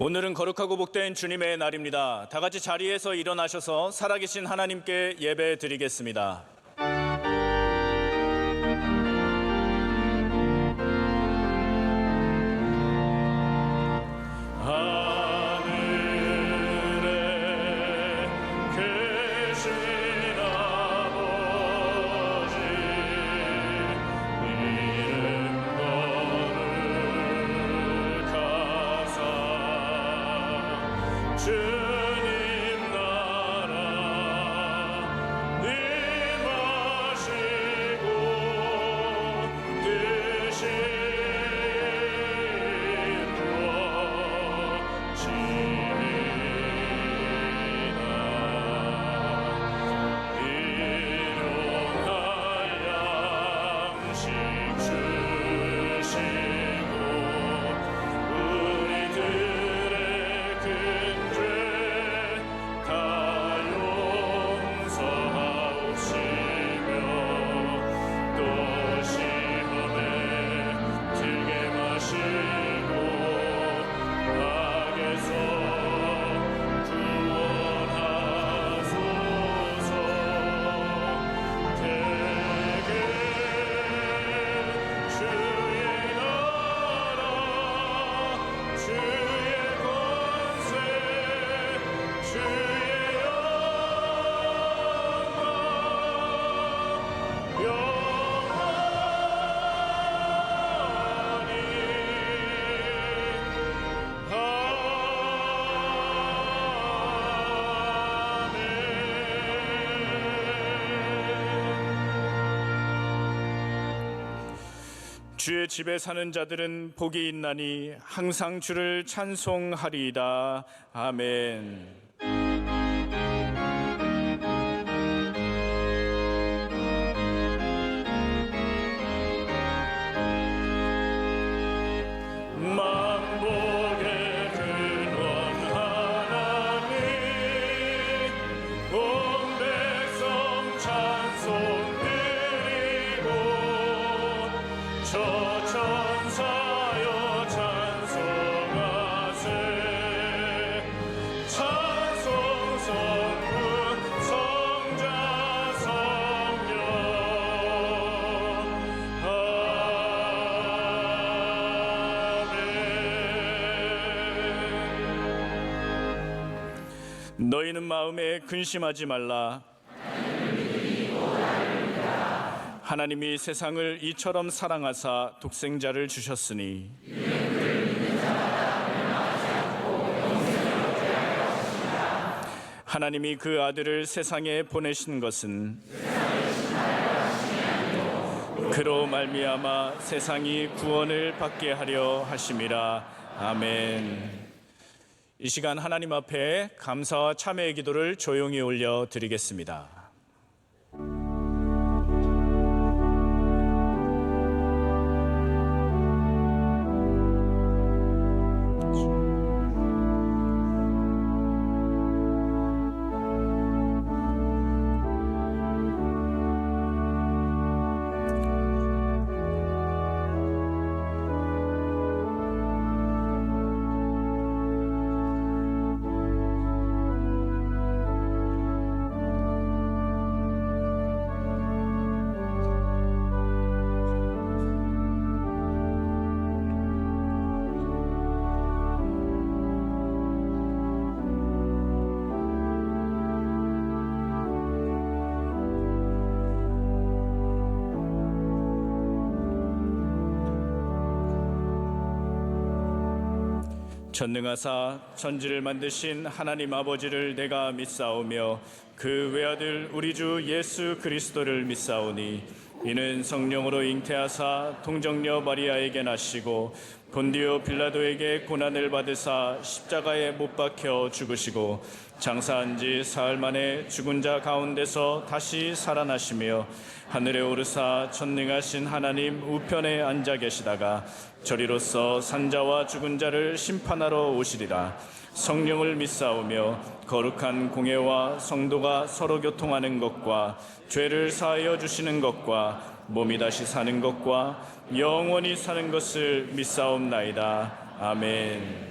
오늘은 거룩하고 복된 주님의 날입니다. 다 같이 자리에서 일어나셔서 살아계신 하나님께 예배 드리겠습니다. 주의 집에 사는 자들은 복이 있나니 항상 주를 찬송하리이다. 아멘. 만복의 근원 하나님, 온 백성 찬송 드리고 저 천사여 찬송하세. 찬송 성부 성자 성령 아멘. 너희는 마음에 근심하지 말라. 하나님이 세상을 이처럼 사랑하사 독생자를 주셨으니 하나님이 그 아들을 세상에 보내신 것은 그로 말미암아 세상이 구원을 받게 하려 하심이라. 아멘. 이 시간 하나님 앞에 감사와 참회의 기도를 조용히 올려 드리겠습니다. 전능하사 천지를 만드신 하나님 아버지를 내가 믿사오며 그 외아들 우리 주 예수 그리스도를 믿사오니 이는 성령으로 잉태하사 동정녀 마리아에게 나시고 본디오 빌라도에게 고난을 받으사 십자가에 못 박혀 죽으시고 장사한 지 사흘 만에 죽은 자 가운데서 다시 살아나시며 하늘에 오르사 전능하신 하나님 우편에 앉아 계시다가 저리로서 산자와 죽은 자를 심판하러 오시리라. 성령을 믿사오며 거룩한 공회와 성도가 서로 교통하는 것과 죄를 사하여 주시는 것과 몸이 다시 사는 것과 영원히 사는 것을 믿사옵나이다. 아멘.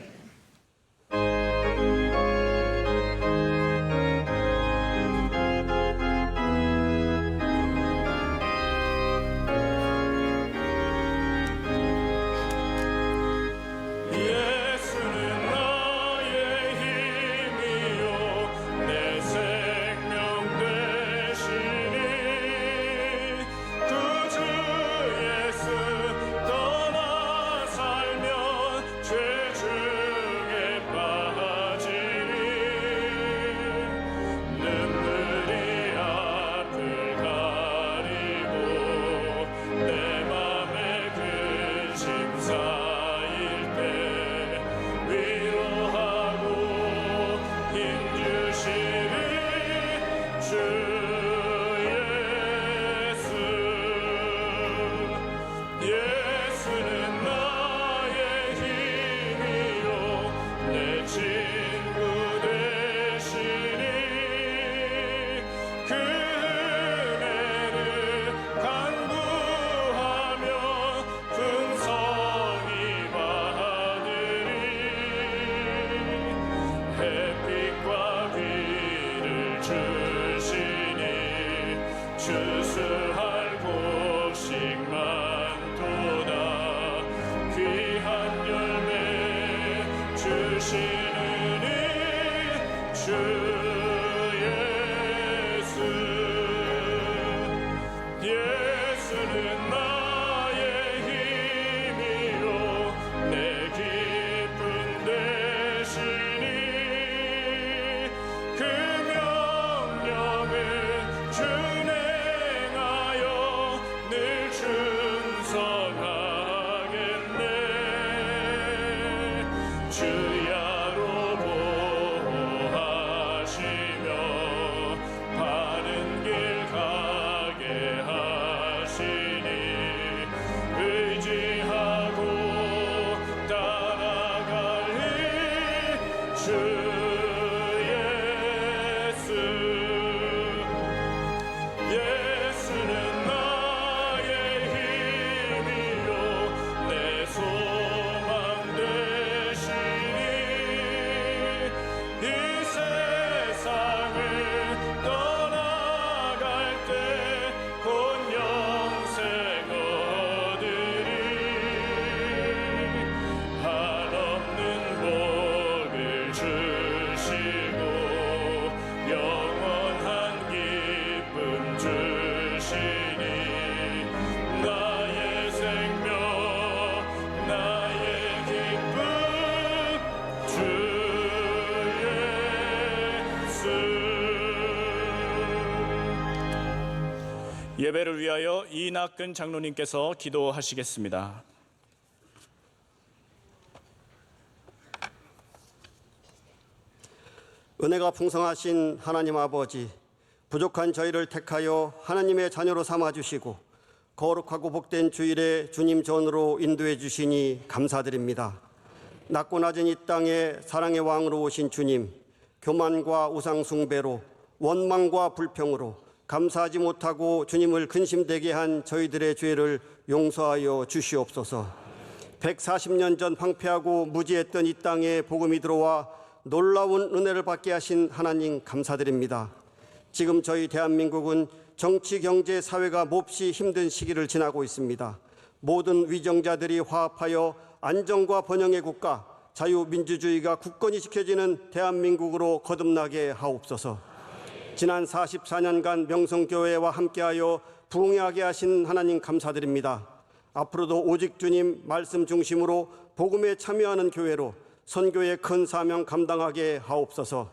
되시는 이 주 예수는 나의 힘이요 내 기쁨 되시니 그 명령을 준행하여 늘 충성하겠네. 주야로 보호하시며 바른 길 가게 하시니 의지하고 따라갈 주 예수는 나의 힘이요 내 소망 되시니 이 세상을 떠나갈 때 곧 영생 얻으리. 한없는 복을 주시고 영원한 기쁨 주시니 나의 생명 나의 기쁨 주 예수. 예배를 위하여 이낙근 장로님께서 기도하시겠습니다. 은혜가 풍성하신 하나님 아버지, 부족한 저희를 택하여 하나님의 자녀로 삼아주시고 거룩하고 복된 주일에 주님 전으로 인도해 주시니 감사드립니다. 낮고 낮은 이 땅에 사랑의 왕으로 오신 주님, 교만과 우상 숭배로 원망과 불평으로 감사하지 못하고 주님을 근심되게 한 저희들의 죄를 용서하여 주시옵소서. 140년 전 황폐하고 무지했던 이 땅에 복음이 들어와 놀라운 은혜를 받게 하신 하나님 감사드립니다. 지금 저희 대한민국은 정치, 경제, 사회가 몹시 힘든 시기를 지나고 있습니다. 모든 위정자들이 화합하여 안정과 번영의 국가, 자유민주주의가 굳건히 지켜지는 대한민국으로 거듭나게 하옵소서. 지난 44년간 명성교회와 함께하여 부흥하게 하신 하나님 감사드립니다. 앞으로도 오직 주님 말씀 중심으로 복음에 참여하는 교회로 선교의 큰 사명 감당하게 하옵소서.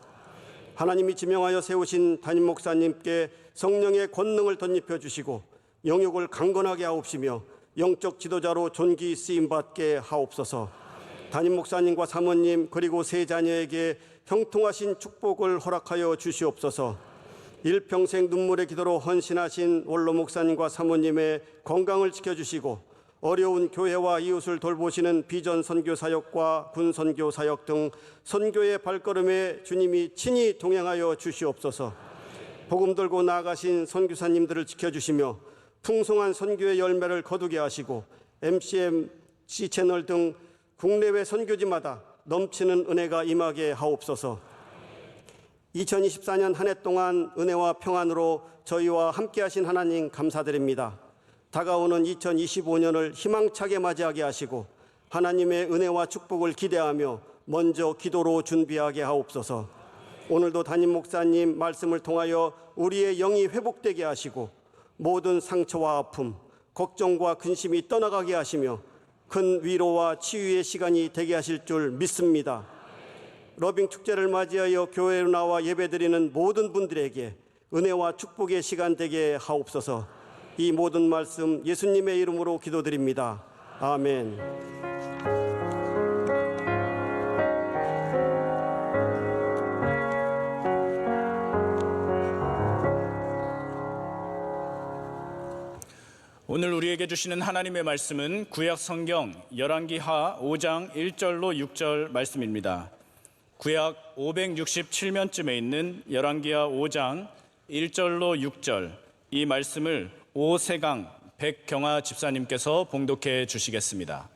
하나님이 지명하여 세우신 담임 목사님께 성령의 권능을 덧입혀 주시고 영역을 강건하게 하옵시며 영적 지도자로 존귀 쓰임받게 하옵소서. 담임 목사님과 사모님 그리고 세 자녀에게 형통하신 축복을 허락하여 주시옵소서. 일평생 눈물의 기도로 헌신하신 원로 목사님과 사모님의 건강을 지켜주시고 어려운 교회와 이웃을 돌보시는 비전 선교 사역과 군 선교 사역 등 선교의 발걸음에 주님이 친히 동행하여 주시옵소서. 복음 들고 나아가신 선교사님들을 지켜주시며 풍성한 선교의 열매를 거두게 하시고 MCM, C채널 등 국내외 선교지마다 넘치는 은혜가 임하게 하옵소서. 2024년 한 해 동안 은혜와 평안으로 저희와 함께하신 하나님 감사드립니다. 다가오는 2025년을 희망차게 맞이하게 하시고 하나님의 은혜와 축복을 기대하며 먼저 기도로 준비하게 하옵소서. 오늘도 담임 목사님 말씀을 통하여 우리의 영이 회복되게 하시고 모든 상처와 아픔, 걱정과 근심이 떠나가게 하시며 큰 위로와 치유의 시간이 되게 하실 줄 믿습니다. 러빙 축제를 맞이하여 교회로 나와 예배드리는 모든 분들에게 은혜와 축복의 시간 되게 하옵소서. 이 모든 말씀 예수님의 이름으로 기도드립니다. 아멘. 오늘 우리에게 주시는 하나님의 말씀은 구약 성경 열왕기하 5장 1절로 6절 말씀입니다. 구약 567면쯤에 있는 열왕기하 5장 1절로 6절 이 말씀을 오세강 백경화 집사님께서 봉독해 주시겠습니다.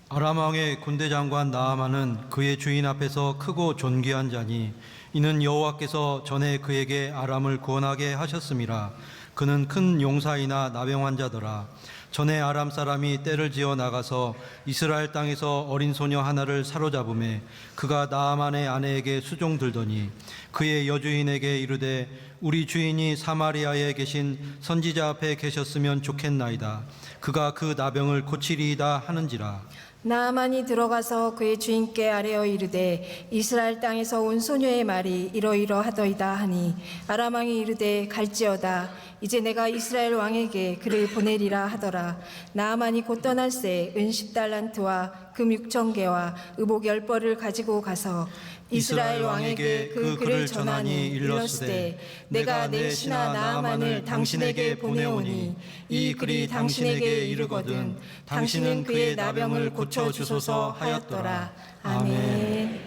아람 왕의 군대 장관 나아만은 그의 주인 앞에서 크고 존귀한 자니 이는 여호와께서 전에 그에게 아람을 구원하게 하셨음이라. 그는 큰 용사이나 나병 환자더라. 전에 아람 사람이 떼를 지어 나가서 이스라엘 땅에서 어린 소녀 하나를 사로잡음에 그가 나아만의 아내에게 수종들더니 그의 여주인에게 이르되 우리 주인이 사마리아에 계신 선지자 앞에 계셨으면 좋겠나이다. 그가 그 나병을 고치리이다 하는지라. 나아만이 들어가서 그의 주인께 아뢰어 이르되 이스라엘 땅에서 온 소녀의 말이 이러이러하더이다 하니 아람 왕이 이르되 갈지어다. 이제 내가 이스라엘 왕에게 그를 보내리라 하더라. 나아만이 곧 떠날새 은 10달란트와 금 6,000개와 의복 10벌을 가지고 가서 이스라엘 왕에게 그 글을 전하니 일렀으되 내가 내 신하 나아만을 당신에게 보내오니 이 글이 당신에게 이르거든 당신은 그의 나병을 고쳐주소서 하였더라. 아멘.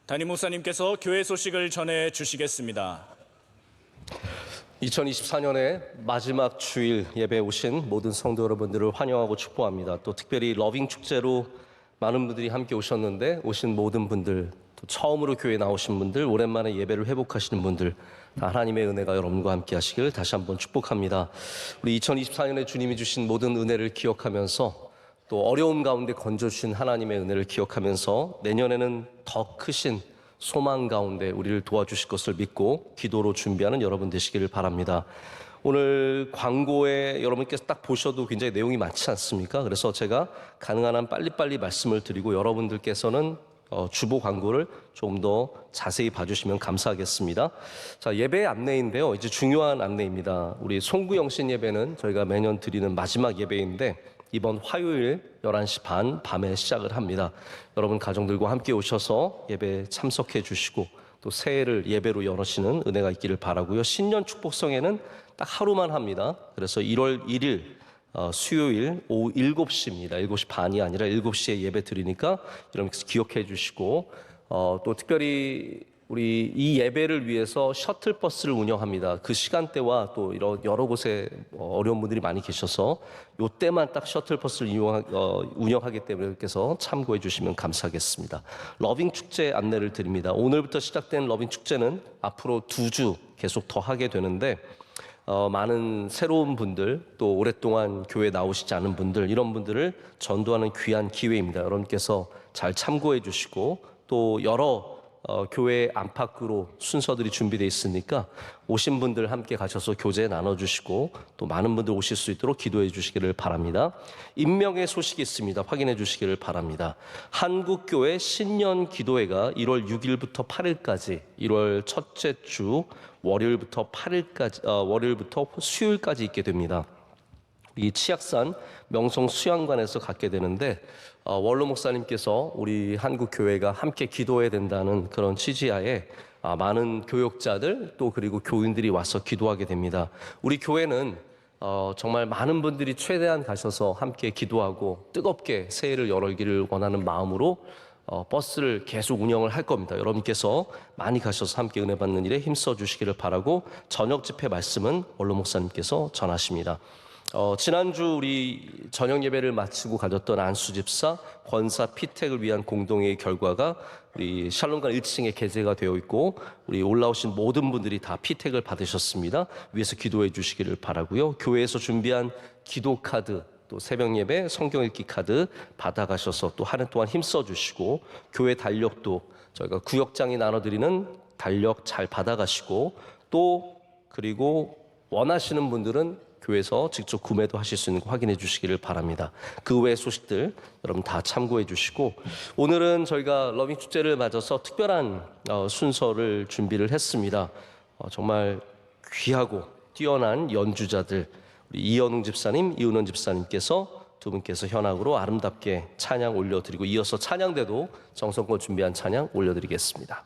담임 목사님께서 교회 소식을 전해 주시겠습니다. 2024년의 마지막 주일 예배에 오신 모든 성도 여러분들을 환영하고 축복합니다. 또 특별히 러빙 축제로 많은 분들이 함께 오셨는데 오신 모든 분들, 또 처음으로 교회에 나오신 분들, 오랜만에 예배를 회복하시는 분들 다 하나님의 은혜가 여러분과 함께 하시길 다시 한번 축복합니다. 우리 2024년에 주님이 주신 모든 은혜를 기억하면서 또 어려움 가운데 건져주신 하나님의 은혜를 기억하면서 내년에는 더 크신 소망 가운데 우리를 도와주실 것을 믿고 기도로 준비하는 여러분 되시기를 바랍니다. 오늘 광고에 여러분께서 딱 보셔도 굉장히 내용이 많지 않습니까? 그래서 제가 가능한 한 빨리빨리 말씀을 드리고 여러분들께서는 주보 광고를 좀 더 자세히 봐주시면 감사하겠습니다. 자, 예배 안내인데요. 이제 중요한 안내입니다. 우리 송구영신 예배는 저희가 매년 드리는 마지막 예배인데 이번 화요일 11시 반 밤에 시작을 합니다. 여러분 가정들과 함께 오셔서 예배 참석해 주시고 또 새해를 예배로 여시는 은혜가 있기를 바라고요. 신년 축복성회는 딱 하루만 합니다. 그래서 1월 1일 수요일 오후 7시입니다. 7시 반이 아니라 7시에 예배 드리니까 여러분께서 기억해 주시고 또 특별히 우리 이 예배를 위해서 셔틀버스를 운영합니다. 그 시간대와 또 이런 여러 곳에 어려운 분들이 많이 계셔서 이때만 딱 셔틀버스를 운영하기 때문에 여러분께서 참고해 주시면 감사하겠습니다. 러빙 축제 안내를 드립니다. 오늘부터 시작된 러빙 축제는 앞으로 2주 계속 더 하게 되는데 많은 새로운 분들 또 오랫동안 교회 나오시지 않은 분들 이런 분들을 전도하는 귀한 기회입니다. 여러분께서 잘 참고해 주시고 또 여러 교회 안팎으로 순서들이 준비되어 있으니까 오신 분들 함께 가셔서 교제 나눠주시고 또 많은 분들 오실 수 있도록 기도해 주시기를 바랍니다. 임명의 소식이 있습니다. 확인해 주시기를 바랍니다. 한국교회 신년 기도회가 1월 6일부터 8일까지 1월 첫째 주 월요일부터 수요일까지 있게 됩니다. 이 치악산 명성 수양관에서 갖게 되는데 원로 목사님께서 우리 한국 교회가 함께 기도해야 된다는 그런 취지하에 많은 교역자들 또 그리고 교인들이 와서 기도하게 됩니다. 우리 교회는 정말 많은 분들이 최대한 가셔서 함께 기도하고 뜨겁게 새해를 열기를 원하는 마음으로 버스를 계속 운영을 할 겁니다. 여러분께서 많이 가셔서 함께 은혜 받는 일에 힘써 주시기를 바라고 저녁 집회 말씀은 원로 목사님께서 전하십니다. 지난주 우리 저녁 예배를 마치고 가졌던 안수 집사 권사 피택을 위한 공동회의 결과가 우리 샬롬관 1층에 게재가 되어 있고 우리 올라오신 모든 분들이 다 피택을 받으셨습니다. 위에서 기도해 주시기를 바라고요. 교회에서 준비한 기도 카드 또 새벽 예배 성경 읽기 카드 받아가셔서 또 한 해 동안 힘써 주시고 교회 달력도 저희가 구역장이 나눠드리는 달력 잘 받아가시고 또 그리고 원하시는 분들은 교회에서 직접 구매도 하실 수 있는 거 확인해 주시기를 바랍니다. 그 외의 소식들 여러분 다 참고해 주시고 오늘은 저희가 러빙 축제를 맞아서 특별한 순서를 준비를 했습니다. 정말 귀하고 뛰어난 연주자들 우리 이현웅 집사님, 이은원 집사님께서 두 분께서 현악으로 아름답게 찬양 올려드리고 이어서 찬양대도 정성껏 준비한 찬양 올려드리겠습니다.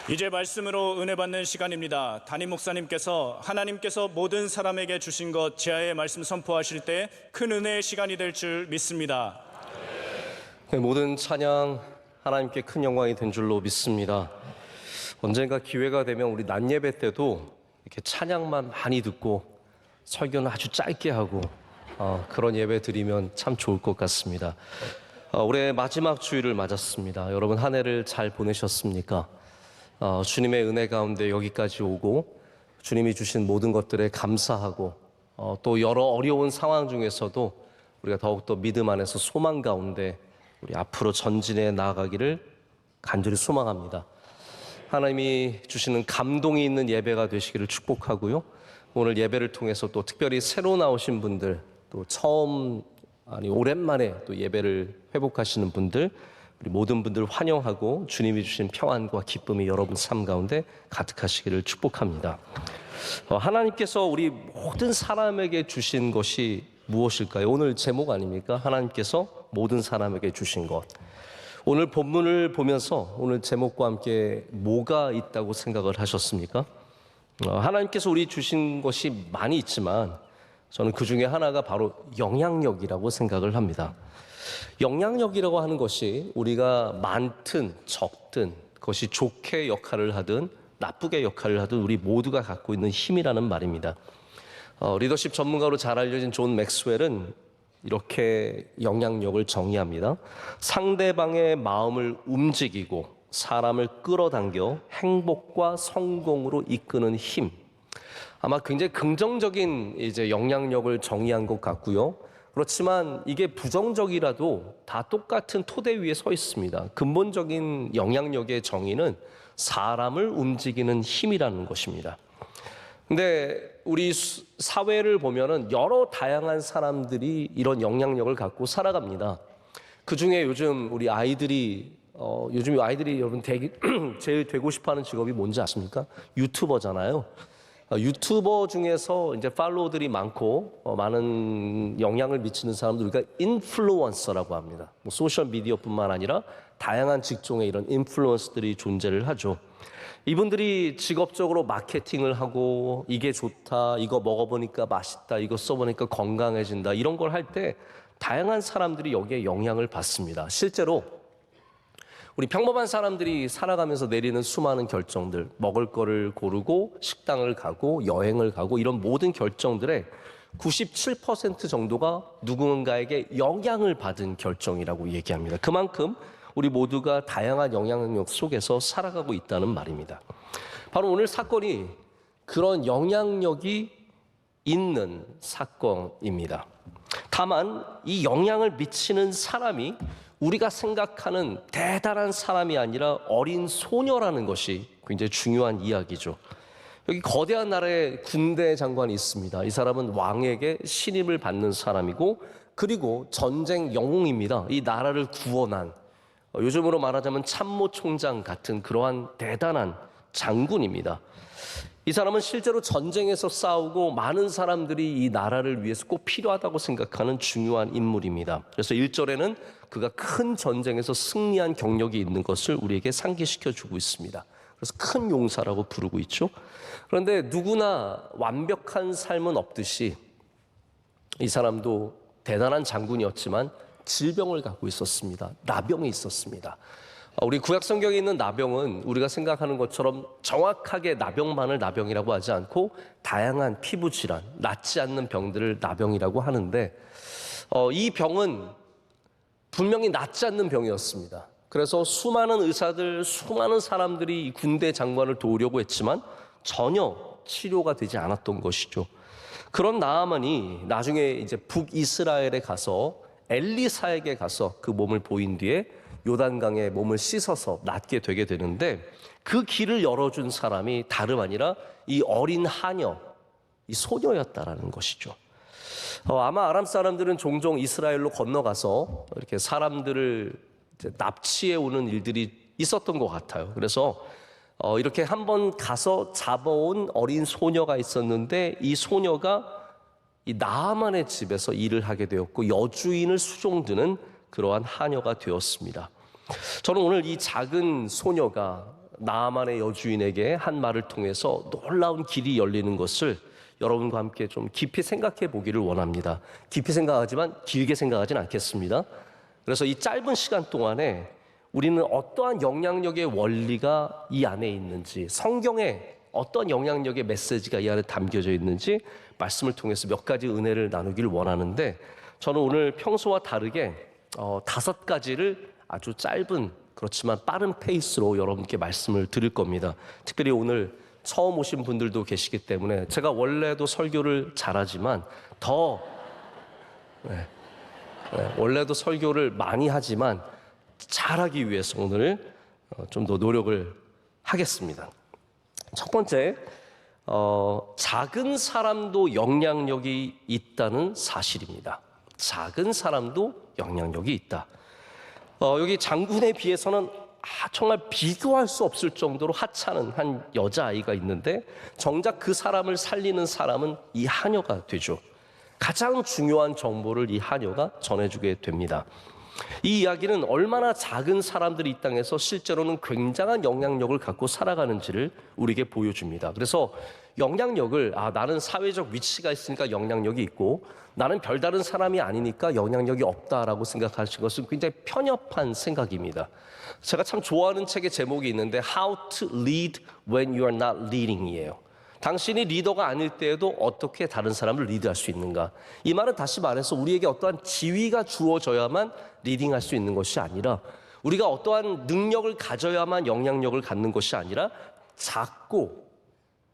이제 말씀으로 은혜 받는 시간입니다. 담임 목사님께서 하나님께서 모든 사람에게 주신 것 제하의 말씀 선포하실 때 큰 은혜의 시간이 될 줄 믿습니다. 모든 찬양 하나님께 큰 영광이 된 줄로 믿습니다. 언젠가 기회가 되면 우리 낮 예배 때도 이렇게 찬양만 많이 듣고 설교는 아주 짧게 하고 그런 예배 드리면 참 좋을 것 같습니다. 올해 마지막 주일을 맞았습니다. 여러분 한 해를 잘 보내셨습니까? 주님의 은혜 가운데 여기까지 오고 주님이 주신 모든 것들에 감사하고 또 여러 어려운 상황 중에서도 우리가 더욱더 믿음 안에서 소망 가운데 우리 앞으로 전진해 나아가기를 간절히 소망합니다. 하나님이 주시는 감동이 있는 예배가 되시기를 축복하고요. 오늘 예배를 통해서 또 특별히 새로 나오신 분들, 또 오랜만에 또 예배를 회복하시는 분들, 우리 모든 분들 환영하고 주님이 주신 평안과 기쁨이 여러분 삶 가운데 가득하시기를 축복합니다. 하나님께서 우리 모든 사람에게 주신 것이 무엇일까요? 오늘 제목 아닙니까? 하나님께서 모든 사람에게 주신 것. 오늘 본문을 보면서 오늘 제목과 함께 뭐가 있다고 생각을 하셨습니까? 하나님께서 우리 주신 것이 많이 있지만 저는 그 중에 하나가 바로 영향력이라고 생각을 합니다. 영향력이라고 하는 것이 우리가 많든 적든 그것이 좋게 역할을 하든 나쁘게 역할을 하든 우리 모두가 갖고 있는 힘이라는 말입니다. 리더십 전문가로 잘 알려진 존 맥스웰은 이렇게 영향력을 정의합니다. 상대방의 마음을 움직이고 사람을 끌어당겨 행복과 성공으로 이끄는 힘. 아마 굉장히 긍정적인 영향력을 정의한 것 같고요. 그렇지만 이게 부정적이라도 다 똑같은 토대 위에 서 있습니다. 근본적인 영향력의 정의는 사람을 움직이는 힘이라는 것입니다. 근데 우리 사회를 보면은 여러 다양한 사람들이 이런 영향력을 갖고 살아갑니다. 그 중에 요즘 우리 아이들이 여러분 제일 되고 싶어하는 직업이 뭔지 아십니까? 유튜버잖아요. 유튜버 중에서 이제 팔로워들이 많고 많은 영향을 미치는 사람들 우리가 인플루언서라고 합니다. 소셜 미디어뿐만 아니라 다양한 직종의 이런 인플루언서들이 존재를 하죠. 이분들이 직업적으로 마케팅을 하고 이게 좋다, 이거 먹어보니까 맛있다, 이거 써보니까 건강해진다 이런 걸 할 때 다양한 사람들이 여기에 영향을 받습니다. 실제로 우리 평범한 사람들이 살아가면서 내리는 수많은 결정들, 먹을 거를 고르고 식당을 가고 여행을 가고 이런 모든 결정들의 97% 정도가 누군가에게 영향을 받은 결정이라고 얘기합니다. 그만큼 우리 모두가 다양한 영향력 속에서 살아가고 있다는 말입니다. 바로 오늘 사건이 그런 영향력이 있는 사건입니다. 다만 이 영향을 미치는 사람이 우리가 생각하는 대단한 사람이 아니라 어린 소녀라는 것이 굉장히 중요한 이야기죠. 여기 거대한 나라의 군대 장관이 있습니다. 이 사람은 왕에게 신임을 받는 사람이고 그리고 전쟁 영웅입니다. 이 나라를 구원한 요즘으로 말하자면 참모총장 같은 그러한 대단한 장군입니다. 이 사람은 실제로 전쟁에서 싸우고 많은 사람들이 이 나라를 위해서 꼭 필요하다고 생각하는 중요한 인물입니다. 그래서 1절에는 그가 큰 전쟁에서 승리한 경력이 있는 것을 우리에게 상기시켜 주고 있습니다. 그래서 큰 용사라고 부르고 있죠. 그런데 누구나 완벽한 삶은 없듯이 이 사람도 대단한 장군이었지만 질병을 갖고 있었습니다. 나병이 있었습니다. 우리 구약 성경에 있는 나병은 우리가 생각하는 것처럼 정확하게 나병만을 나병이라고 하지 않고 다양한 피부 질환, 낫지 않는 병들을 나병이라고 하는데 이 병은 분명히 낫지 않는 병이었습니다. 그래서 수많은 의사들, 수많은 사람들이 이 군대 장관을 도우려고 했지만 전혀 치료가 되지 않았던 것이죠. 그런 나아만이 나중에 이제 북이스라엘에 가서 엘리사에게 가서 그 몸을 보인 뒤에 요단강에 몸을 씻어서 낫게 되게 되는데 그 길을 열어준 사람이 다름 아니라 이 어린 하녀, 이 소녀였다라는 것이죠. 아마 아람 사람들은 종종 이스라엘로 건너가서 이렇게 사람들을 이제 납치해 오는 일들이 있었던 것 같아요. 그래서 이렇게 한번 가서 잡아온 어린 소녀가 있었는데 이 소녀가 이 나아만의 집에서 일을 하게 되었고 여주인을 수종드는 그러한 하녀가 되었습니다. 저는 오늘 이 작은 소녀가 나아만의 여주인에게 한 말을 통해서 놀라운 길이 열리는 것을 여러분과 함께 좀 깊이 생각해 보기를 원합니다. 깊이 생각하지만 길게 생각하진 않겠습니다. 그래서 이 짧은 시간 동안에 우리는 어떠한 영향력의 원리가 이 안에 있는지, 성경에 어떤 영향력의 메시지가 이 안에 담겨져 있는지 말씀을 통해서 몇 가지 은혜를 나누기를 원하는데, 저는 오늘 평소와 다르게 5가지를 아주 짧은, 그렇지만 빠른 페이스로 여러분께 말씀을 드릴 겁니다. 특별히 오늘 처음 오신 분들도 계시기 때문에 제가 원래도 설교를 잘하지만 원래도 설교를 많이 하지만 잘하기 위해서 오늘 좀 더 노력을 하겠습니다. 첫 번째, 작은 사람도 영향력이 있다는 사실입니다. 작은 사람도 영향력이 있다. 여기 장군에 비해서는 정말 비교할 수 없을 정도로 하찮은 한 여자아이가 있는데, 정작 그 사람을 살리는 사람은 이 하녀가 되죠. 가장 중요한 정보를 이 하녀가 전해주게 됩니다. 이 이야기는 얼마나 작은 사람들이 이 땅에서 실제로는 굉장한 영향력을 갖고 살아가는지를 우리에게 보여줍니다. 그래서 영향력을, 나는 사회적 위치가 있으니까 영향력이 있고 나는 별다른 사람이 아니니까 영향력이 없다라고 생각하시는 것은 굉장히 편협한 생각입니다. 제가 참 좋아하는 책의 제목이 있는데 How to Lead When You Are Not Leading이에요. 당신이 리더가 아닐 때에도 어떻게 다른 사람을 리드할 수 있는가. 이 말은 다시 말해서 우리에게 어떠한 지위가 주어져야만 리딩할 수 있는 것이 아니라, 우리가 어떠한 능력을 가져야만 영향력을 갖는 것이 아니라, 작고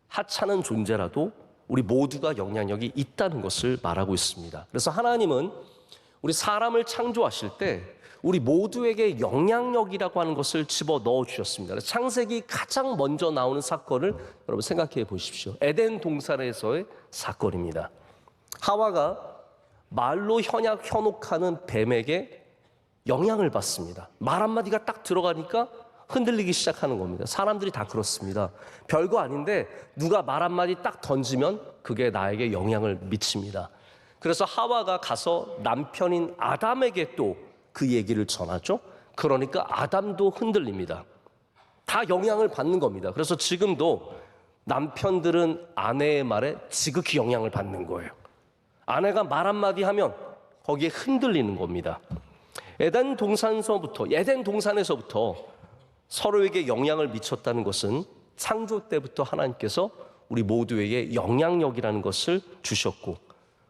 하찮은 존재라도 우리 모두가 영향력이 있다는 것을 말하고 있습니다. 그래서 하나님은 우리 사람을 창조하실 때 우리 모두에게 영향력이라고 하는 것을 집어 넣어 주셨습니다. 창세기 가장 먼저 나오는 사건을 여러분 생각해 보십시오. 에덴 동산에서의 사건입니다. 하와가 말로 현혹하는 뱀에게 영향을 받습니다. 말 한마디가 딱 들어가니까 흔들리기 시작하는 겁니다. 사람들이 다 그렇습니다. 별거 아닌데 누가 말 한마디 딱 던지면 그게 나에게 영향을 미칩니다. 그래서 하와가 가서 남편인 아담에게 또 그 얘기를 전하죠. 그러니까 아담도 흔들립니다. 다 영향을 받는 겁니다. 그래서 지금도 남편들은 아내의 말에 지극히 영향을 받는 거예요. 아내가 말 한마디 하면 거기에 흔들리는 겁니다. 에덴 동산에서부터 서로에게 영향을 미쳤다는 것은 창조 때부터 하나님께서 우리 모두에게 영향력이라는 것을 주셨고,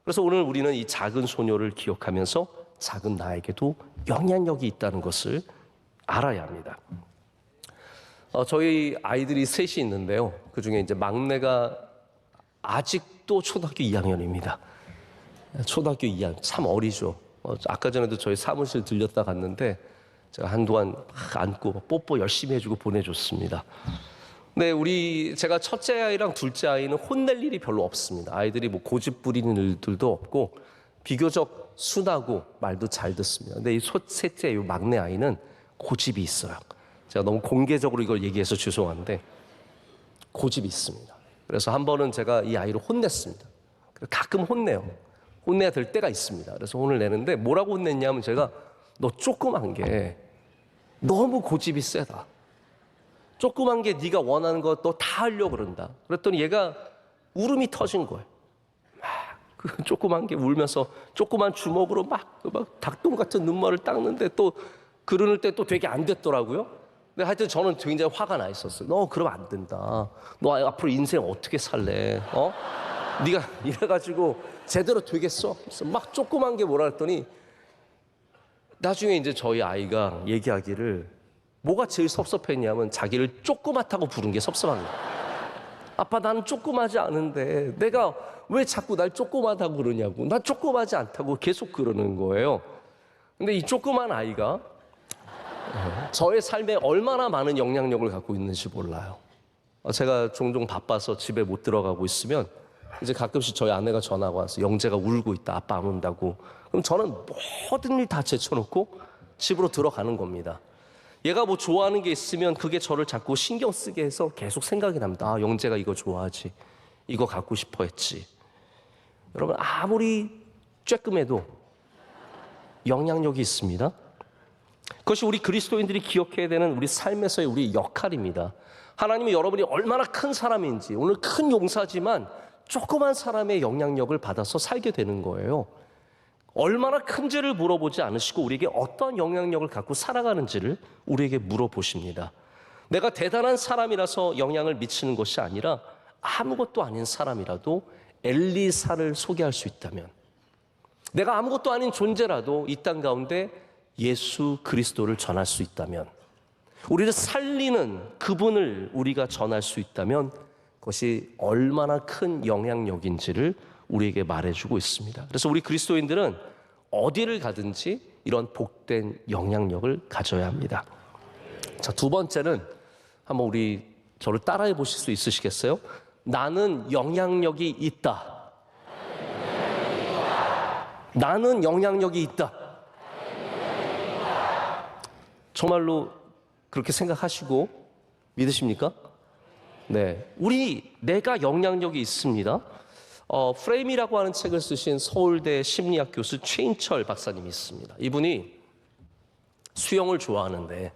그래서 오늘 우리는 이 작은 소녀를 기억하면서 작은 나에게도 영향력이 있다는 것을 알아야 합니다. 저희 아이들이 셋이 있는데요. 그중에 이제 막내가 아직도 초등학교 2학년입니다. 초등학교 2학년, 참 어리죠. 아까 전에도 저희 사무실 들렸다 갔는데 제가 한동안 안고 뽀뽀 열심히 해주고 보내줬습니다. 근데 제가 첫째 아이랑 둘째 아이는 혼낼 일이 별로 없습니다. 아이들이 뭐 고집 부리는 일들도 없고 비교적 순하고 말도 잘 듣습니다. 근데 이 셋째, 이 막내 아이는 고집이 있어요. 제가 너무 공개적으로 이걸 얘기해서 죄송한데 고집이 있습니다. 그래서 한 번은 제가 이 아이를 혼냈습니다. 가끔 혼내요. 혼내야 될 때가 있습니다. 그래서 혼을 내는데 뭐라고 혼냈냐면, 제가 너 조그만 게 너무 고집이 세다. 조그만 게 네가 원하는 거 너 다 하려고 그런다. 그랬더니 얘가 울음이 터진 거예요. 그 조그만 게 울면서 조그만 주먹으로 막 닭똥 같은 눈물을 닦는데 또 그러는 때 또 되게 안 됐더라고요. 근데 하여튼 저는 굉장히 화가 나 있었어요. 너 그러면 안 된다. 너 앞으로 인생 어떻게 살래? 네가 이래가지고 제대로 되겠어? 그래서 막 조그만 게 뭐라 했더니 나중에 이제 저희 아이가 얘기하기를, 뭐가 제일 섭섭했냐면 자기를 조그맣다고 부른 게 섭섭한 거예요. 아빠, 나는 조그마지 않은데 내가 왜 자꾸 날 조그마다고 그러냐고. 나 조그마지 않다고 계속 그러는 거예요. 근데 이 조그만 아이가 저의 삶에 얼마나 많은 영향력을 갖고 있는지 몰라요. 제가 종종 바빠서 집에 못 들어가고 있으면 이제 가끔씩 저희 아내가 전화가 와서 영재가 울고 있다, 아빠 안 온다고. 그럼 저는 모든 일 다 제쳐놓고 집으로 들어가는 겁니다. 얘가 뭐 좋아하는 게 있으면 그게 저를 자꾸 신경 쓰게 해서 계속 생각이 납니다. 영재가 이거 좋아하지, 이거 갖고 싶어 했지. 여러분, 아무리 쬐끔해도 영향력이 있습니다. 그것이 우리 그리스도인들이 기억해야 되는 우리 삶에서의 우리 역할입니다. 하나님이 여러분이 얼마나 큰 사람인지, 오늘 큰 용사지만 조그만 사람의 영향력을 받아서 살게 되는 거예요. 얼마나 큰지를 물어보지 않으시고 우리에게 어떤 영향력을 갖고 살아가는지를 우리에게 물어보십니다. 내가 대단한 사람이라서 영향을 미치는 것이 아니라 아무것도 아닌 사람이라도 엘리사를 소개할 수 있다면, 내가 아무것도 아닌 존재라도 이 땅 가운데 예수 그리스도를 전할 수 있다면, 우리를 살리는 그분을 우리가 전할 수 있다면 그것이 얼마나 큰 영향력인지를 우리에게 말해주고 있습니다. 그래서 우리 그리스도인들은 어디를 가든지 이런 복된 영향력을 가져야 합니다. 자, 두 번째는 한번 저를 따라해 보실 수 있으시겠어요? 나는 영향력이 있다. 나는 영향력이 있다. 정말로 그렇게 생각하시고 믿으십니까? 네, 내가 영향력이 있습니다. 프레임이라고 하는 책을 쓰신 서울대 심리학 교수 최인철 박사님이 있습니다. 이분이 수영을 좋아하는데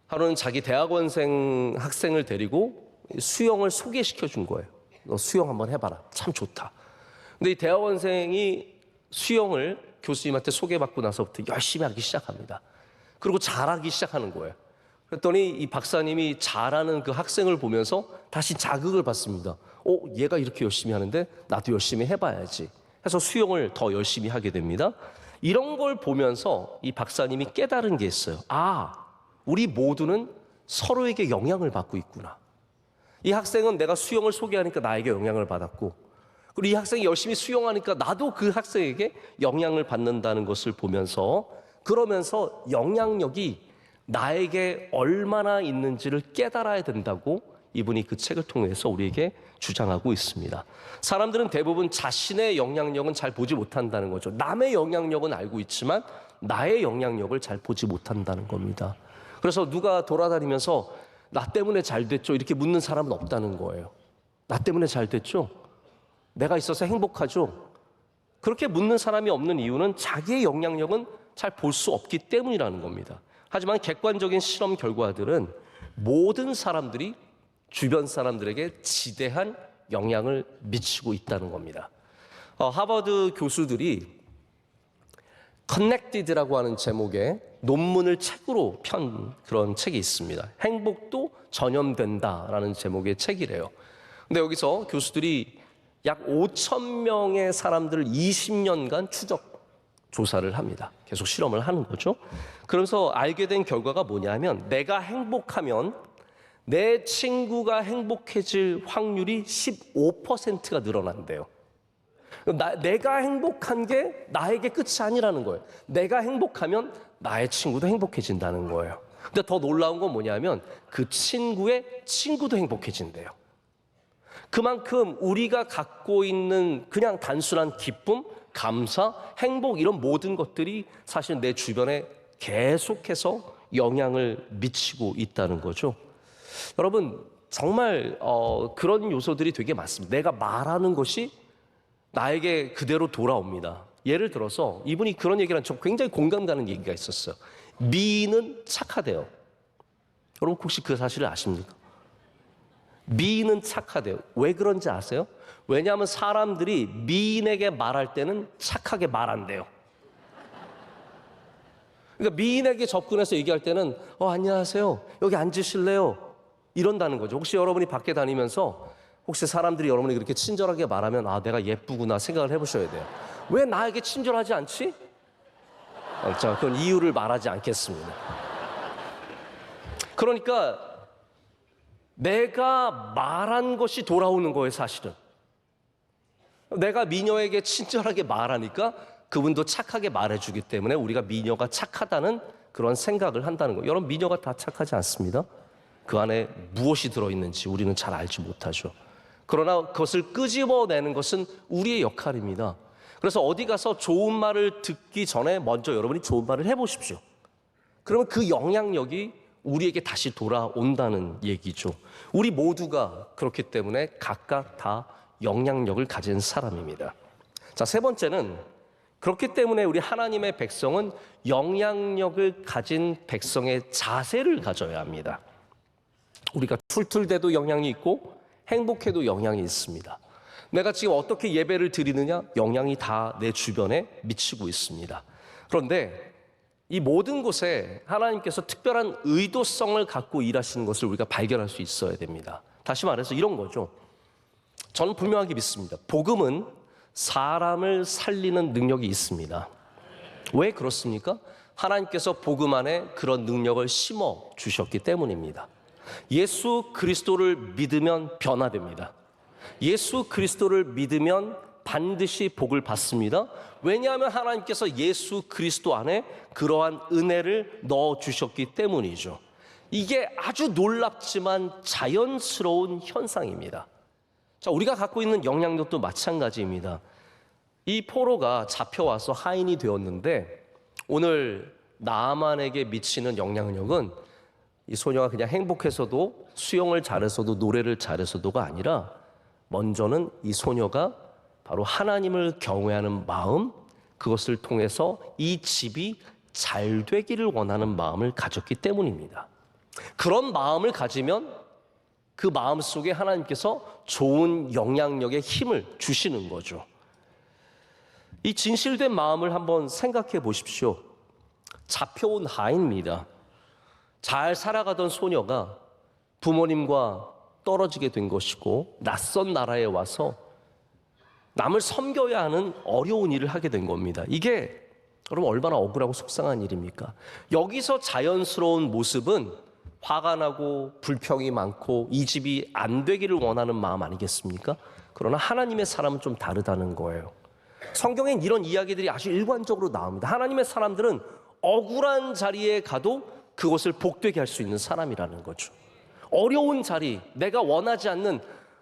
하루는 자기 대학원생 학생을 데리고 수영을 소개시켜 준 거예요. 너 수영 한번 해봐라. 참 좋다. 근데 이 대학원생이 수영을 교수님한테 소개받고 나서부터 열심히 하기 시작합니다. 그리고 잘하기 시작하는 거예요. 그랬더니 이 박사님이 잘하는 그 학생을 보면서 다시 자극을 받습니다. 얘가 이렇게 열심히 하는데 나도 열심히 해봐야지 해서 수영을 더 열심히 하게 됩니다. 이런 걸 보면서 이 박사님이 깨달은 게 있어요. 우리 모두는 서로에게 영향을 받고 있구나. 이 학생은 내가 수영을 소개하니까 나에게 영향을 받았고, 그리고 이 학생이 열심히 수영하니까 나도 그 학생에게 영향을 받는다는 것을 보면서, 그러면서 영향력이 나에게 얼마나 있는지를 깨달아야 된다고 이분이 그 책을 통해서 우리에게 주장하고 있습니다. 사람들은 대부분 자신의 영향력은 잘 보지 못한다는 거죠. 남의 영향력은 알고 있지만 나의 영향력을 잘 보지 못한다는 겁니다. 그래서 누가 돌아다니면서 나 때문에 잘 됐죠? 이렇게 묻는 사람은 없다는 거예요. 나 때문에 잘 됐죠? 내가 있어서 행복하죠? 그렇게 묻는 사람이 없는 이유는 자기의 영향력은 잘 볼 수 없기 때문이라는 겁니다. 하지만 객관적인 실험 결과들은 모든 사람들이 주변 사람들에게 지대한 영향을 미치고 있다는 겁니다. 하버드 교수들이 Connected라고 하는 제목의 논문을 책으로 편 그런 책이 있습니다. 행복도 전염된다라는 제목의 책이래요. 근데 여기서 교수들이 약 5,000명의 사람들을 20년간 추적 조사를 합니다. 계속 실험을 하는 거죠. 그러면서 알게 된 결과가 뭐냐면, 내가 행복하면 내 친구가 행복해질 확률이 15%가 늘어난대요. 내가 행복한 게 나에게 끝이 아니라는 거예요. 내가 행복하면 나의 친구도 행복해진다는 거예요. 근데 더 놀라운 건 뭐냐면 그 친구의 친구도 행복해진대요. 그만큼 우리가 갖고 있는 그냥 단순한 기쁨, 감사, 행복 이런 모든 것들이 사실 내 주변에 계속해서 영향을 미치고 있다는 거죠. 여러분, 정말 그런 요소들이 되게 많습니다. 내가 말하는 것이 나에게 그대로 돌아옵니다. 예를 들어서 이분이 그런 얘기를 한, 저 굉장히 공감 가는 얘기가 있었어요. 미인은 착하대요. 여러분 혹시 그 사실을 아십니까? 미인은 착하대요. 왜 그런지 아세요? 왜냐하면 사람들이 미인에게 말할 때는 착하게 말한대요. 그러니까 미인에게 접근해서 얘기할 때는 안녕하세요, 여기 앉으실래요? 이런다는 거죠. 혹시 여러분이 밖에 다니면서 혹시 사람들이 여러분이 그렇게 친절하게 말하면 내가 예쁘구나 생각을 해보셔야 돼요. 왜 나에게 친절하지 않지? 자, 그건 이유를 말하지 않겠습니다. 그러니까 내가 말한 것이 돌아오는 거예요, 사실은. 내가 미녀에게 친절하게 말하니까 그분도 착하게 말해주기 때문에 우리가 미녀가 착하다는 그런 생각을 한다는 거예요. 여러분, 미녀가 다 착하지 않습니다. 그 안에 무엇이 들어있는지 우리는 잘 알지 못하죠. 그러나 그것을 끄집어내는 것은 우리의 역할입니다. 그래서 어디 가서 좋은 말을 듣기 전에 먼저 여러분이 좋은 말을 해보십시오. 그러면 그 영향력이 우리에게 다시 돌아온다는 얘기죠. 우리 모두가 그렇기 때문에 각각 다 영향력을 가진 사람입니다. 자, 세 번째는 그렇기 때문에 우리 하나님의 백성은 영향력을 가진 백성의 자세를 가져야 합니다. 우리가 툴툴대도 영향이 있고 행복해도 영향이 있습니다. 내가 지금 어떻게 예배를 드리느냐? 영향이 다 내 주변에 미치고 있습니다. 그런데 이 모든 곳에 하나님께서 특별한 의도성을 갖고 일하시는 것을 우리가 발견할 수 있어야 됩니다. 다시 말해서 이런 거죠. 저는 분명하게 믿습니다. 복음은 사람을 살리는 능력이 있습니다. 왜 그렇습니까? 하나님께서 복음 안에 그런 능력을 심어 주셨기 때문입니다. 예수 그리스도를 믿으면 변화됩니다. 예수 그리스도를 믿으면 반드시 복을 받습니다. 왜냐하면 하나님께서 예수 그리스도 안에 그러한 은혜를 넣어 주셨기 때문이죠. 이게 아주 놀랍지만 자연스러운 현상입니다. 자, 우리가 갖고 있는 영향력도 마찬가지입니다. 이 포로가 잡혀와서 하인이 되었는데 오늘 나아만에게 미치는 영향력은 이 소녀가 그냥 행복해서도 수영을 잘해서도 노래를 잘해서도가 아니라 먼저는 이 소녀가 바로 하나님을 경외하는 마음, 그것을 통해서 이 집이 잘 되기를 원하는 마음을 가졌기 때문입니다. 그런 마음을 가지면 그 마음 속에 하나님께서 좋은 영향력의 힘을 주시는 거죠. 이 진실된 마음을 한번 생각해 보십시오. 잡혀온 하인입니다. 잘 살아가던 소녀가 부모님과 떨어지게 된 것이고 낯선 나라에 와서 남을 섬겨야 하는 어려운 일을 하게 된 겁니다. 이게 여러분 얼마나 억울하고 속상한 일입니까? 여기서 자연스러운 모습은 화가 나고 불평이 많고 이 집이 안 되기를 원하는 마음 아니겠습니까? 그러나 하나님의 사람은 좀 다르다는 거예요. 성경엔 이런 이야기들이 아주 일관적으로 나옵니다. 하나님의 사람들은 억울한 자리에 가도 그것을 복되게 할 수 있는 사람이라는 거죠. 어려운 자리, 내가 원하지 않는,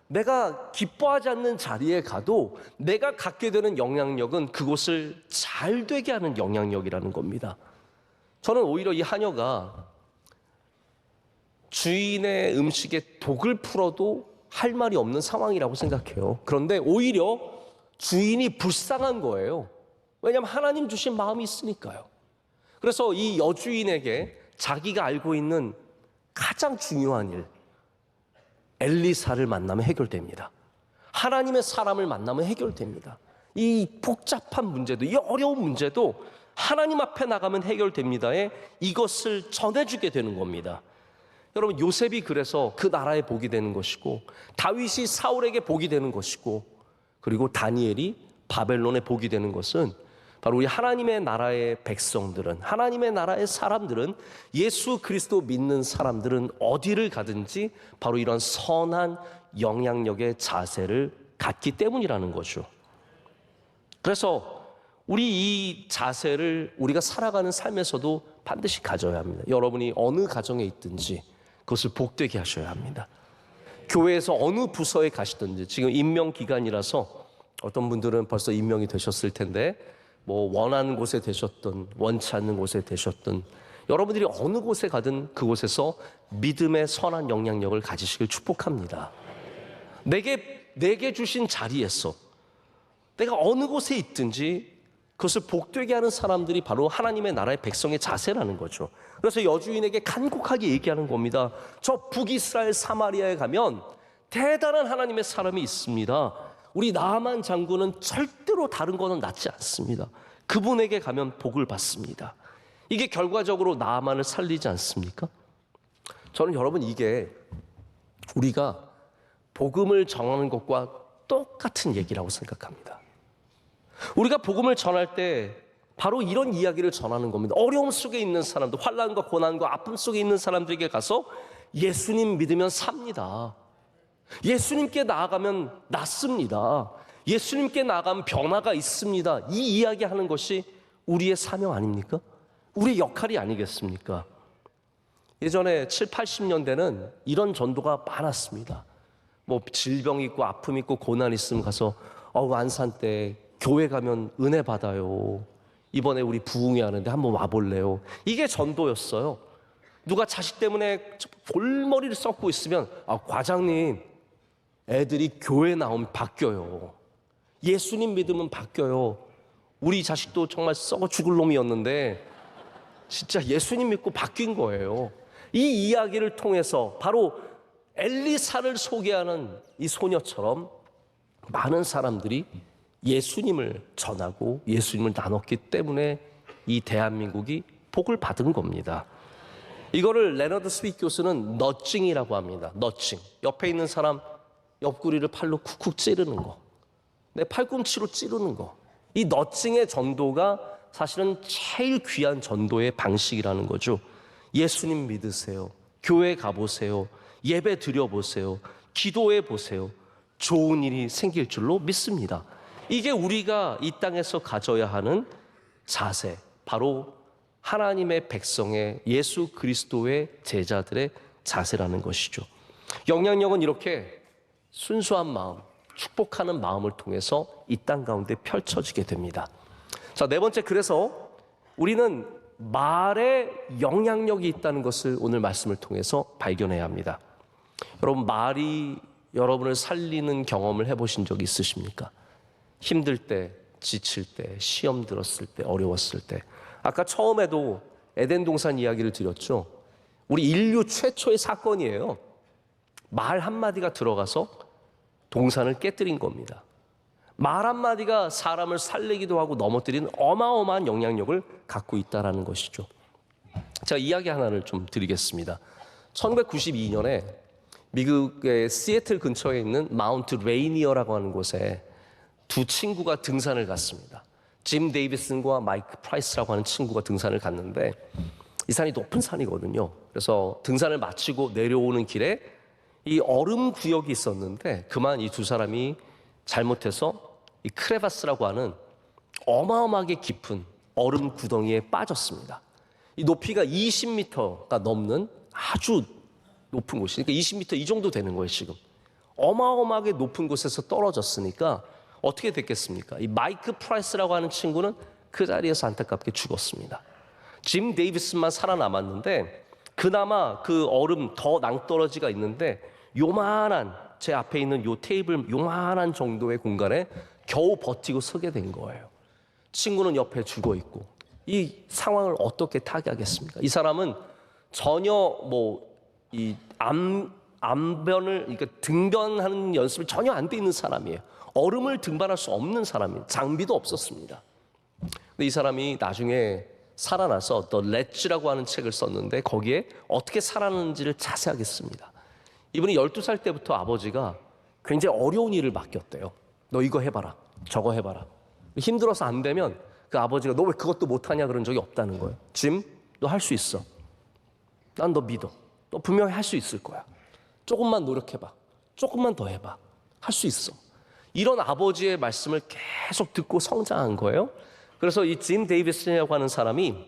내가 기뻐하지 않는 자리에 가도 내가 갖게 되는 영향력은 그곳을 잘 되게 하는 영향력이라는 겁니다. 저는 오히려 이 하녀가 주인의 음식에 독을 풀어도 할 말이 없는 상황이라고 생각해요. 그런데 오히려 주인이 불쌍한 거예요. 왜냐하면 하나님 주신 마음이 있으니까요. 그래서 이 여주인에게 자기가 알고 있는 가장 중요한 일, 엘리사를 만나면 해결됩니다. 하나님의 사람을 만나면 해결됩니다. 이 복잡한 문제도, 이 어려운 문제도 하나님 앞에 나가면 해결됩니다에 이것을 전해주게 되는 겁니다. 여러분, 요셉이 그래서 그 나라에 복이 되는 것이고, 다윗이 사울에게 복이 되는 것이고, 그리고 다니엘이 바벨론에 복이 되는 것은 바로 우리 하나님의 나라의 백성들은, 하나님의 나라의 사람들은, 예수 그리스도 믿는 사람들은 어디를 가든지 바로 이런 선한 영향력의 자세를 갖기 때문이라는 거죠. 그래서 우리 이 자세를 우리가 살아가는 삶에서도 반드시 가져야 합니다. 여러분이 어느 가정에 있든지 그것을 복되게 하셔야 합니다. 교회에서 어느 부서에 가시든지, 지금 임명 기간이라서 어떤 분들은 벌써 임명이 되셨을 텐데 뭐 원하는 곳에 되셨든 원치 않는 곳에 되셨든 여러분들이 어느 곳에 가든 그곳에서 믿음의 선한 영향력을 가지시길 축복합니다. 내게 주신 자리에서 내가 어느 곳에 있든지 그것을 복되게 하는 사람들이 바로 하나님의 나라의 백성의 자세라는 거죠. 그래서 여주인에게 간곡하게 얘기하는 겁니다. 저 북이스라엘 사마리아에 가면 대단한 하나님의 사람이 있습니다. 우리 나아만 장군은 절대로 다른 거는 낫지 않습니다. 그분에게 가면 복을 받습니다. 이게 결과적으로 나아만을 살리지 않습니까? 저는 여러분, 이게 우리가 복음을 전하는 것과 똑같은 얘기라고 생각합니다. 우리가 복음을 전할 때 바로 이런 이야기를 전하는 겁니다. 어려움 속에 있는 사람들, 환난과 고난과 아픔 속에 있는 사람들에게 가서 예수님 믿으면 삽니다. 예수님께 나아가면 낫습니다. 예수님께 나아가면 변화가 있습니다. 이 이야기하는 것이 우리의 사명 아닙니까? 우리의 역할이 아니겠습니까? 예전에 7, 80년대는 이런 전도가 많았습니다. 뭐 질병 있고 아픔 있고 고난 있으면 가서 안산 때 교회 가면 은혜 받아요. 이번에 우리 부흥회 하는데 한번 와볼래요. 이게 전도였어요. 누가 자식 때문에 골머리를 썩고 있으면 과장님, 애들이 교회 나오면 바뀌어요. 예수님 믿으면 바뀌어요. 우리 자식도 정말 썩어 죽을 놈이었는데 진짜 예수님 믿고 바뀐 거예요. 이 이야기를 통해서 바로 엘리사를 소개하는 이 소녀처럼 많은 사람들이 예수님을 전하고 예수님을 나눴기 때문에 이 대한민국이 복을 받은 겁니다. 이거를 레너드 스윗 교수는 너칭이라고 합니다. 너칭. 옆에 있는 사람 옆구리를 팔로 쿡쿡 찌르는 거, 내 팔꿈치로 찌르는 거. 이 너칭의 전도가 사실은 제일 귀한 전도의 방식이라는 거죠. 예수님 믿으세요. 교회 가보세요. 예배 드려보세요. 기도해 보세요. 좋은 일이 생길 줄로 믿습니다. 이게 우리가 이 땅에서 가져야 하는 자세, 바로 하나님의 백성의 예수 그리스도의 제자들의 자세라는 것이죠. 영향력은 이렇게 순수한 마음, 축복하는 마음을 통해서 이 땅 가운데 펼쳐지게 됩니다. 자, 네 번째, 그래서 우리는 말에 영향력이 있다는 것을 오늘 말씀을 통해서 발견해야 합니다. 여러분, 말이 여러분을 살리는 경험을 해보신 적 있으십니까? 힘들 때, 지칠 때, 시험 들었을 때, 어려웠을 때. 아까 처음에도 에덴 동산 이야기를 드렸죠. 우리 인류 최초의 사건이에요. 말 한마디가 들어가서 동산을 깨뜨린 겁니다. 말 한마디가 사람을 살리기도 하고 넘어뜨리는 어마어마한 영향력을 갖고 있다는 것이죠. 제가 이야기 하나를 좀 드리겠습니다. 1992년에 미국의 시애틀 근처에 있는 마운트 레이니어라고 하는 곳에 두 친구가 등산을 갔습니다. 짐 데이비슨과 마이크 프라이스라고 하는 친구가 등산을 갔는데 이 산이 높은 산이거든요. 그래서 등산을 마치고 내려오는 길에 이 얼음 구역이 있었는데 그만 이 두 사람이 잘못해서 이 크레바스라고 하는 어마어마하게 깊은 얼음 구덩이에 빠졌습니다. 이 높이가 20m가 넘는 아주 높은 곳이니까 20m 이 정도 되는 거예요. 지금 어마어마하게 높은 곳에서 떨어졌으니까 어떻게 됐겠습니까? 이 마이크 프라이스라고 하는 친구는 그 자리에서 안타깝게 죽었습니다. 짐 데이비스만 살아남았는데 그나마 그 얼음 더 낭떠러지가 있는데 요만한 제 앞에 있는 요 테이블 요만한 정도의 공간에 겨우 버티고 서게 된 거예요. 친구는 옆에 죽어 있고 이 상황을 어떻게 타개하겠습니까? 이 사람은 전혀 이 암변을 그러니까 등변하는 연습을 전혀 안 돼 있는 사람이에요. 얼음을 등반할 수 없는 사람이에요. 장비도 없었습니다. 근데 이 사람이 나중에 살아나서 The Ledge라고 하는 책을 썼는데 거기에 어떻게 살아났는지를 자세하게 씁니다. 이분이 12살 때부터 아버지가 굉장히 어려운 일을 맡겼대요. 너 이거 해봐라, 저거 해봐라. 힘들어서 안 되면 그 아버지가 너 왜 그것도 못하냐 그런 적이 없다는 거예요. 짐, 너 할 수 있어. 난 너 믿어. 너 분명히 할 수 있을 거야. 조금만 노력해봐. 조금만 더 해봐. 할 수 있어. 이런 아버지의 말씀을 계속 듣고 성장한 거예요. 그래서 이 짐 데이비슨이라고 하는 사람이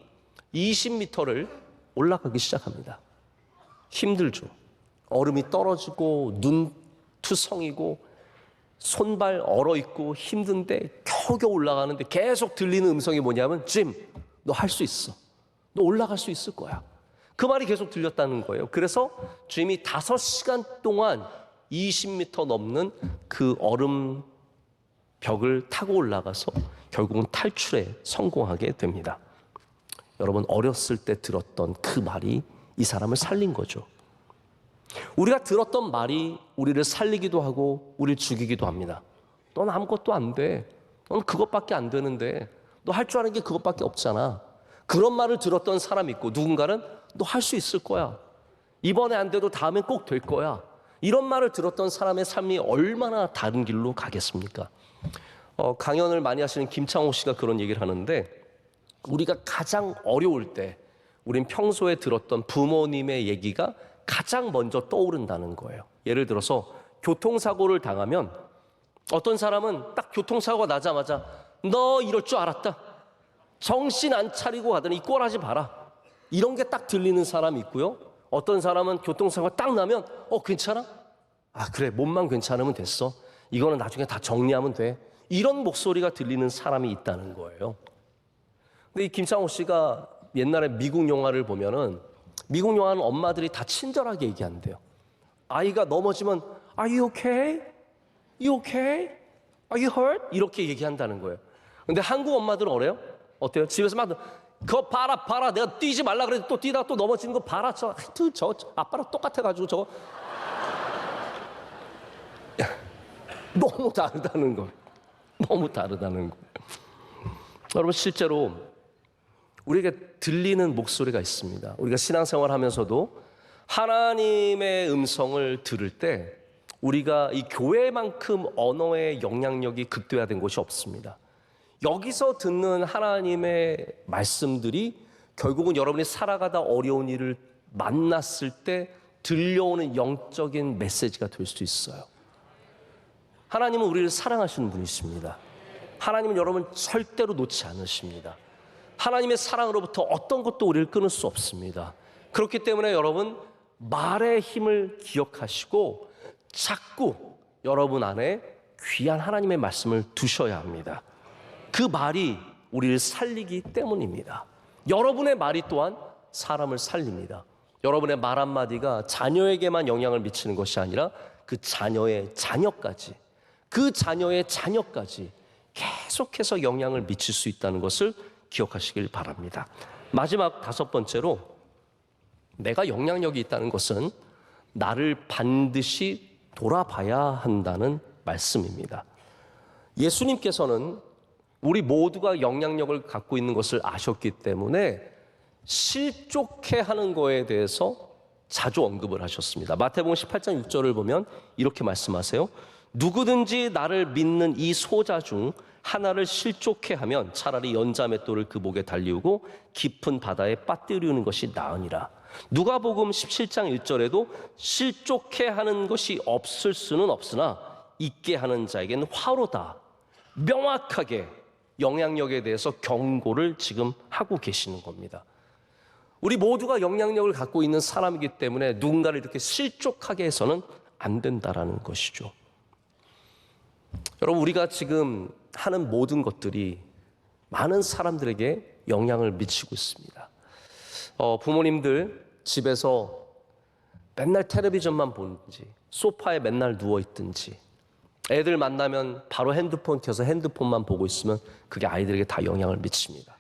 20m를 올라가기 시작합니다. 힘들죠. 얼음이 떨어지고 눈 투성이고 손발 얼어있고 힘든데 겨우겨우 올라가는데 계속 들리는 음성이 뭐냐면 짐, 너 할 수 있어. 너 올라갈 수 있을 거야. 그 말이 계속 들렸다는 거예요. 그래서 짐이 5시간 동안 20m 넘는 그 얼음 벽을 타고 올라가서 결국은 탈출에 성공하게 됩니다. 여러분, 어렸을 때 들었던 그 말이 이 사람을 살린 거죠. 우리가 들었던 말이 우리를 살리기도 하고 우리를 죽이기도 합니다. 넌 아무것도 안 돼. 넌 그것밖에 안 되는데 너 할 줄 아는 게 그것밖에 없잖아. 그런 말을 들었던 사람이 있고 누군가는 너 할 수 있을 거야. 이번에 안 돼도 다음엔 꼭 될 거야. 이런 말을 들었던 사람의 삶이 얼마나 다른 길로 가겠습니까? 강연을 많이 하시는 김창호 씨가 그런 얘기를 하는데 우리가 가장 어려울 때 우린 평소에 들었던 부모님의 얘기가 가장 먼저 떠오른다는 거예요. 예를 들어서 교통사고를 당하면 어떤 사람은 딱 교통사고가 나자마자 너 이럴 줄 알았다. 정신 안 차리고 가더니 이 꼴하지 봐라. 이런 게 딱 들리는 사람이 있고요. 어떤 사람은 교통사고가 딱 나면 괜찮아? 아 그래, 몸만 괜찮으면 됐어. 이거는 나중에 다 정리하면 돼. 이런 목소리가 들리는 사람이 있다는 거예요. 근데 이 김창호 씨가 옛날에 미국 영화를 보면은 미국 영화는 엄마들이 다 친절하게 얘기한대요. 아이가 넘어지면 Are you okay? You okay? Are you hurt? 이렇게 얘기한다는 거예요. 근데 한국 엄마들은 어래요? 어때요? 집에서 막 그거 봐라 내가 뛰지 말라 그래도 또 뛰다가 또 넘어지는 거 봐라 저 아빠랑 똑같아가지고 저거 너무 다르다는 거예요. 너무 다르다는 거예요. 여러분 실제로 우리에게 들리는 목소리가 있습니다. 우리가 신앙생활 하면서도 하나님의 음성을 들을 때 우리가 이 교회만큼 언어의 영향력이 극대화된 곳이 없습니다. 여기서 듣는 하나님의 말씀들이 결국은 여러분이 살아가다 어려운 일을 만났을 때 들려오는 영적인 메시지가 될 수 있어요. 하나님은 우리를 사랑하시는 분이십니다. 하나님은 여러분 절대로 놓지 않으십니다. 하나님의 사랑으로부터 어떤 것도 우리를 끊을 수 없습니다. 그렇기 때문에 여러분 말의 힘을 기억하시고 자꾸 여러분 안에 귀한 하나님의 말씀을 두셔야 합니다. 그 말이 우리를 살리기 때문입니다. 여러분의 말이 또한 사람을 살립니다. 여러분의 말 한마디가 자녀에게만 영향을 미치는 것이 아니라 그 자녀의 자녀까지 계속해서 영향을 미칠 수 있다는 것을 기억하시길 바랍니다. 마지막 5번째로 내가 영향력이 있다는 것은 나를 반드시 돌아봐야 한다는 말씀입니다. 예수님께서는 우리 모두가 영향력을 갖고 있는 것을 아셨기 때문에 실족해 하는 거에 대해서 자주 언급을 하셨습니다. 마태복음 18장 6절을 보면 이렇게 말씀하세요. 누구든지 나를 믿는 이 소자 중 하나를 실족해 하면 차라리 연자맷돌을 그 목에 달리우고 깊은 바다에 빠뜨리는 것이 나으니라. 누가복음 17장 1절에도 실족해 하는 것이 없을 수는 없으나 있게 하는 자에게는 화로다. 명확하게 영향력에 대해서 경고를 지금 하고 계시는 겁니다. 우리 모두가 영향력을 갖고 있는 사람이기 때문에 누군가를 이렇게 실족하게 해서는 안 된다라는 것이죠. 여러분 우리가 지금 하는 모든 것들이 많은 사람들에게 영향을 미치고 있습니다. 부모님들 집에서 맨날 텔레비전만 보는지 소파에 맨날 누워있든지 애들 만나면 바로 핸드폰 켜서 핸드폰만 보고 있으면 그게 아이들에게 다 영향을 미칩니다.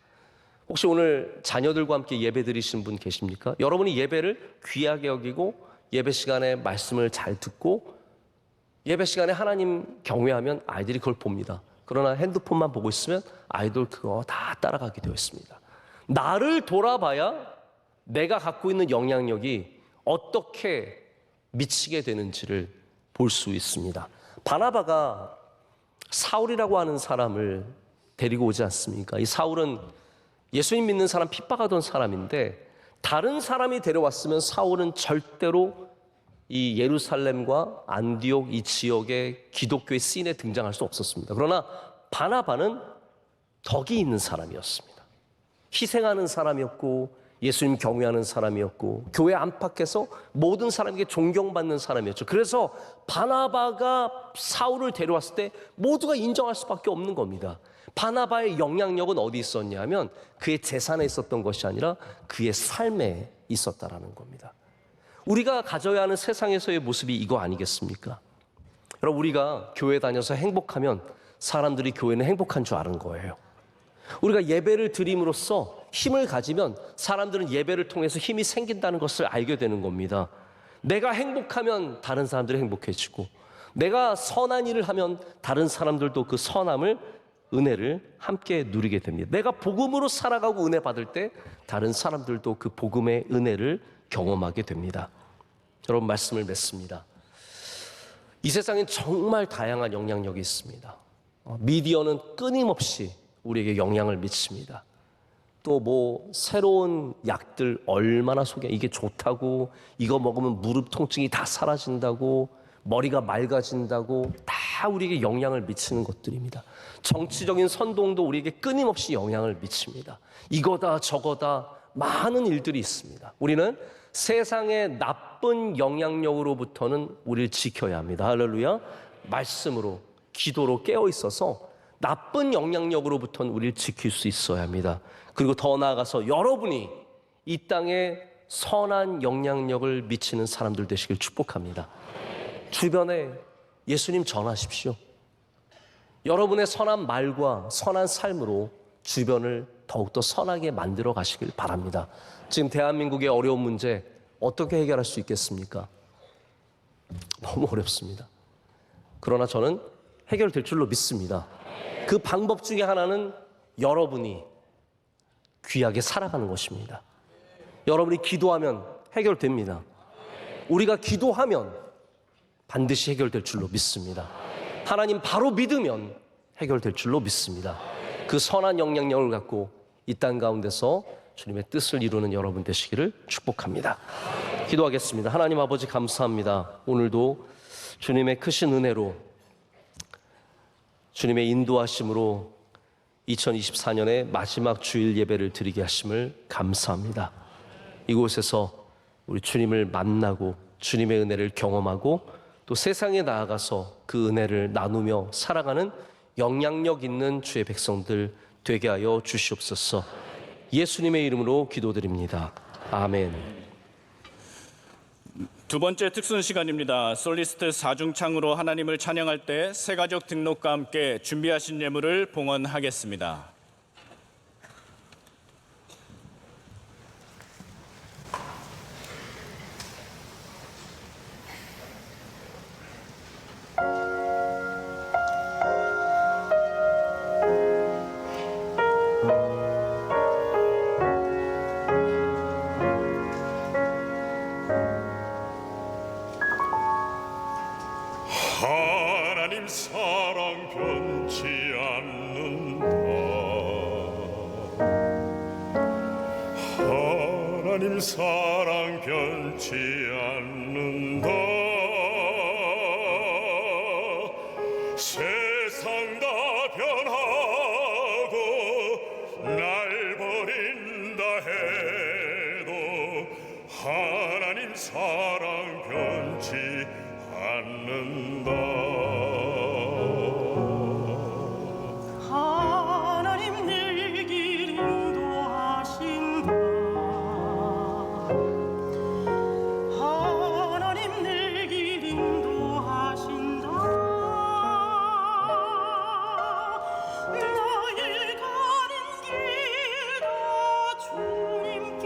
혹시 오늘 자녀들과 함께 예배 드리신 분 계십니까? 여러분이 예배를 귀하게 여기고 예배 시간에 말씀을 잘 듣고 예배 시간에 하나님 경외하면 아이들이 그걸 봅니다. 그러나 핸드폰만 보고 있으면 아이들 그거 다 따라가게 되어 있습니다. 나를 돌아봐야 내가 갖고 있는 영향력이 어떻게 미치게 되는지를 볼 수 있습니다. 바나바가 사울이라고 하는 사람을 데리고 오지 않습니까? 이 사울은 예수님 믿는 사람 핍박하던 사람인데 다른 사람이 데려왔으면 사울은 절대로 이 예루살렘과 안디옥 이 지역의 기독교의 씬에 등장할 수 없었습니다. 그러나 바나바는 덕이 있는 사람이었습니다. 희생하는 사람이었고 예수님 경외하는 사람이었고 교회 안팎에서 모든 사람에게 존경받는 사람이었죠. 그래서 바나바가 사울을 데려왔을 때 모두가 인정할 수밖에 없는 겁니다. 바나바의 영향력은 어디 있었냐면 그의 재산에 있었던 것이 아니라 그의 삶에 있었다라는 겁니다. 우리가 가져야 하는 세상에서의 모습이 이거 아니겠습니까? 여러분 우리가 교회 다녀서 행복하면 사람들이 교회는 행복한 줄 아는 거예요. 우리가 예배를 드림으로써 힘을 가지면 사람들은 예배를 통해서 힘이 생긴다는 것을 알게 되는 겁니다. 내가 행복하면 다른 사람들이 행복해지고 내가 선한 일을 하면 다른 사람들도 그 선함을 은혜를 함께 누리게 됩니다. 내가 복음으로 살아가고 은혜 받을 때 다른 사람들도 그 복음의 은혜를 경험하게 됩니다. 여러분 말씀을 맺습니다. 이 세상엔 정말 다양한 영향력이 있습니다. 미디어는 끊임없이 우리에게 영향을 미칩니다. 또 뭐 새로운 약들 얼마나 이게 좋다고 이거 먹으면 무릎 통증이 다 사라진다고 머리가 맑아진다고 다 우리에게 영향을 미치는 것들입니다. 정치적인 선동도 우리에게 끊임없이 영향을 미칩니다. 이거다 저거다 많은 일들이 있습니다. 우리는 세상의 나쁜 영향력으로부터는 우리를 지켜야 합니다. 할렐루야. 말씀으로 기도로 깨어 있어서 나쁜 영향력으로부터는 우리를 지킬 수 있어야 합니다. 그리고 더 나아가서 여러분이 이 땅에 선한 영향력을 미치는 사람들 되시길 축복합니다. 주변에 예수님 전하십시오. 여러분의 선한 말과 선한 삶으로 주변을 더욱더 선하게 만들어 가시길 바랍니다. 지금 대한민국의 어려운 문제 어떻게 해결할 수 있겠습니까? 너무 어렵습니다. 그러나 저는 해결될 줄로 믿습니다. 그 방법 중에 하나는 여러분이 귀하게 살아가는 것입니다. 여러분이 기도하면 해결됩니다. 우리가 기도하면 반드시 해결될 줄로 믿습니다. 하나님 바로 믿으면 해결될 줄로 믿습니다. 그 선한 영향력을 갖고 이 땅 가운데서 주님의 뜻을 이루는 여러분 되시기를 축복합니다. 기도하겠습니다. 하나님 아버지 감사합니다. 오늘도 주님의 크신 은혜로 주님의 인도하심으로 2024년의 마지막 주일 예배를 드리게 하심을 감사합니다. 이곳에서 우리 주님을 만나고 주님의 은혜를 경험하고 또 세상에 나아가서 그 은혜를 나누며 살아가는 영향력 있는 주의 백성들 되게 하여 주시옵소서. 예수님의 이름으로 기도드립니다. 아멘. 두 번째 특순 시간입니다. 솔리스트 사중창으로 하나님을 찬양할 때 새가족 등록과 함께 준비하신 예물을 봉헌하겠습니다. 하나님 사랑 변치 않는다. 하나님 사랑 변치 않는다. 세상 다 변하고 날 버린다 해도 하나님 사랑 변치 않는다. 하나님 내 길 인도하신다. 하나님 내 길 인도하신다. 나의 가는 길도 주님께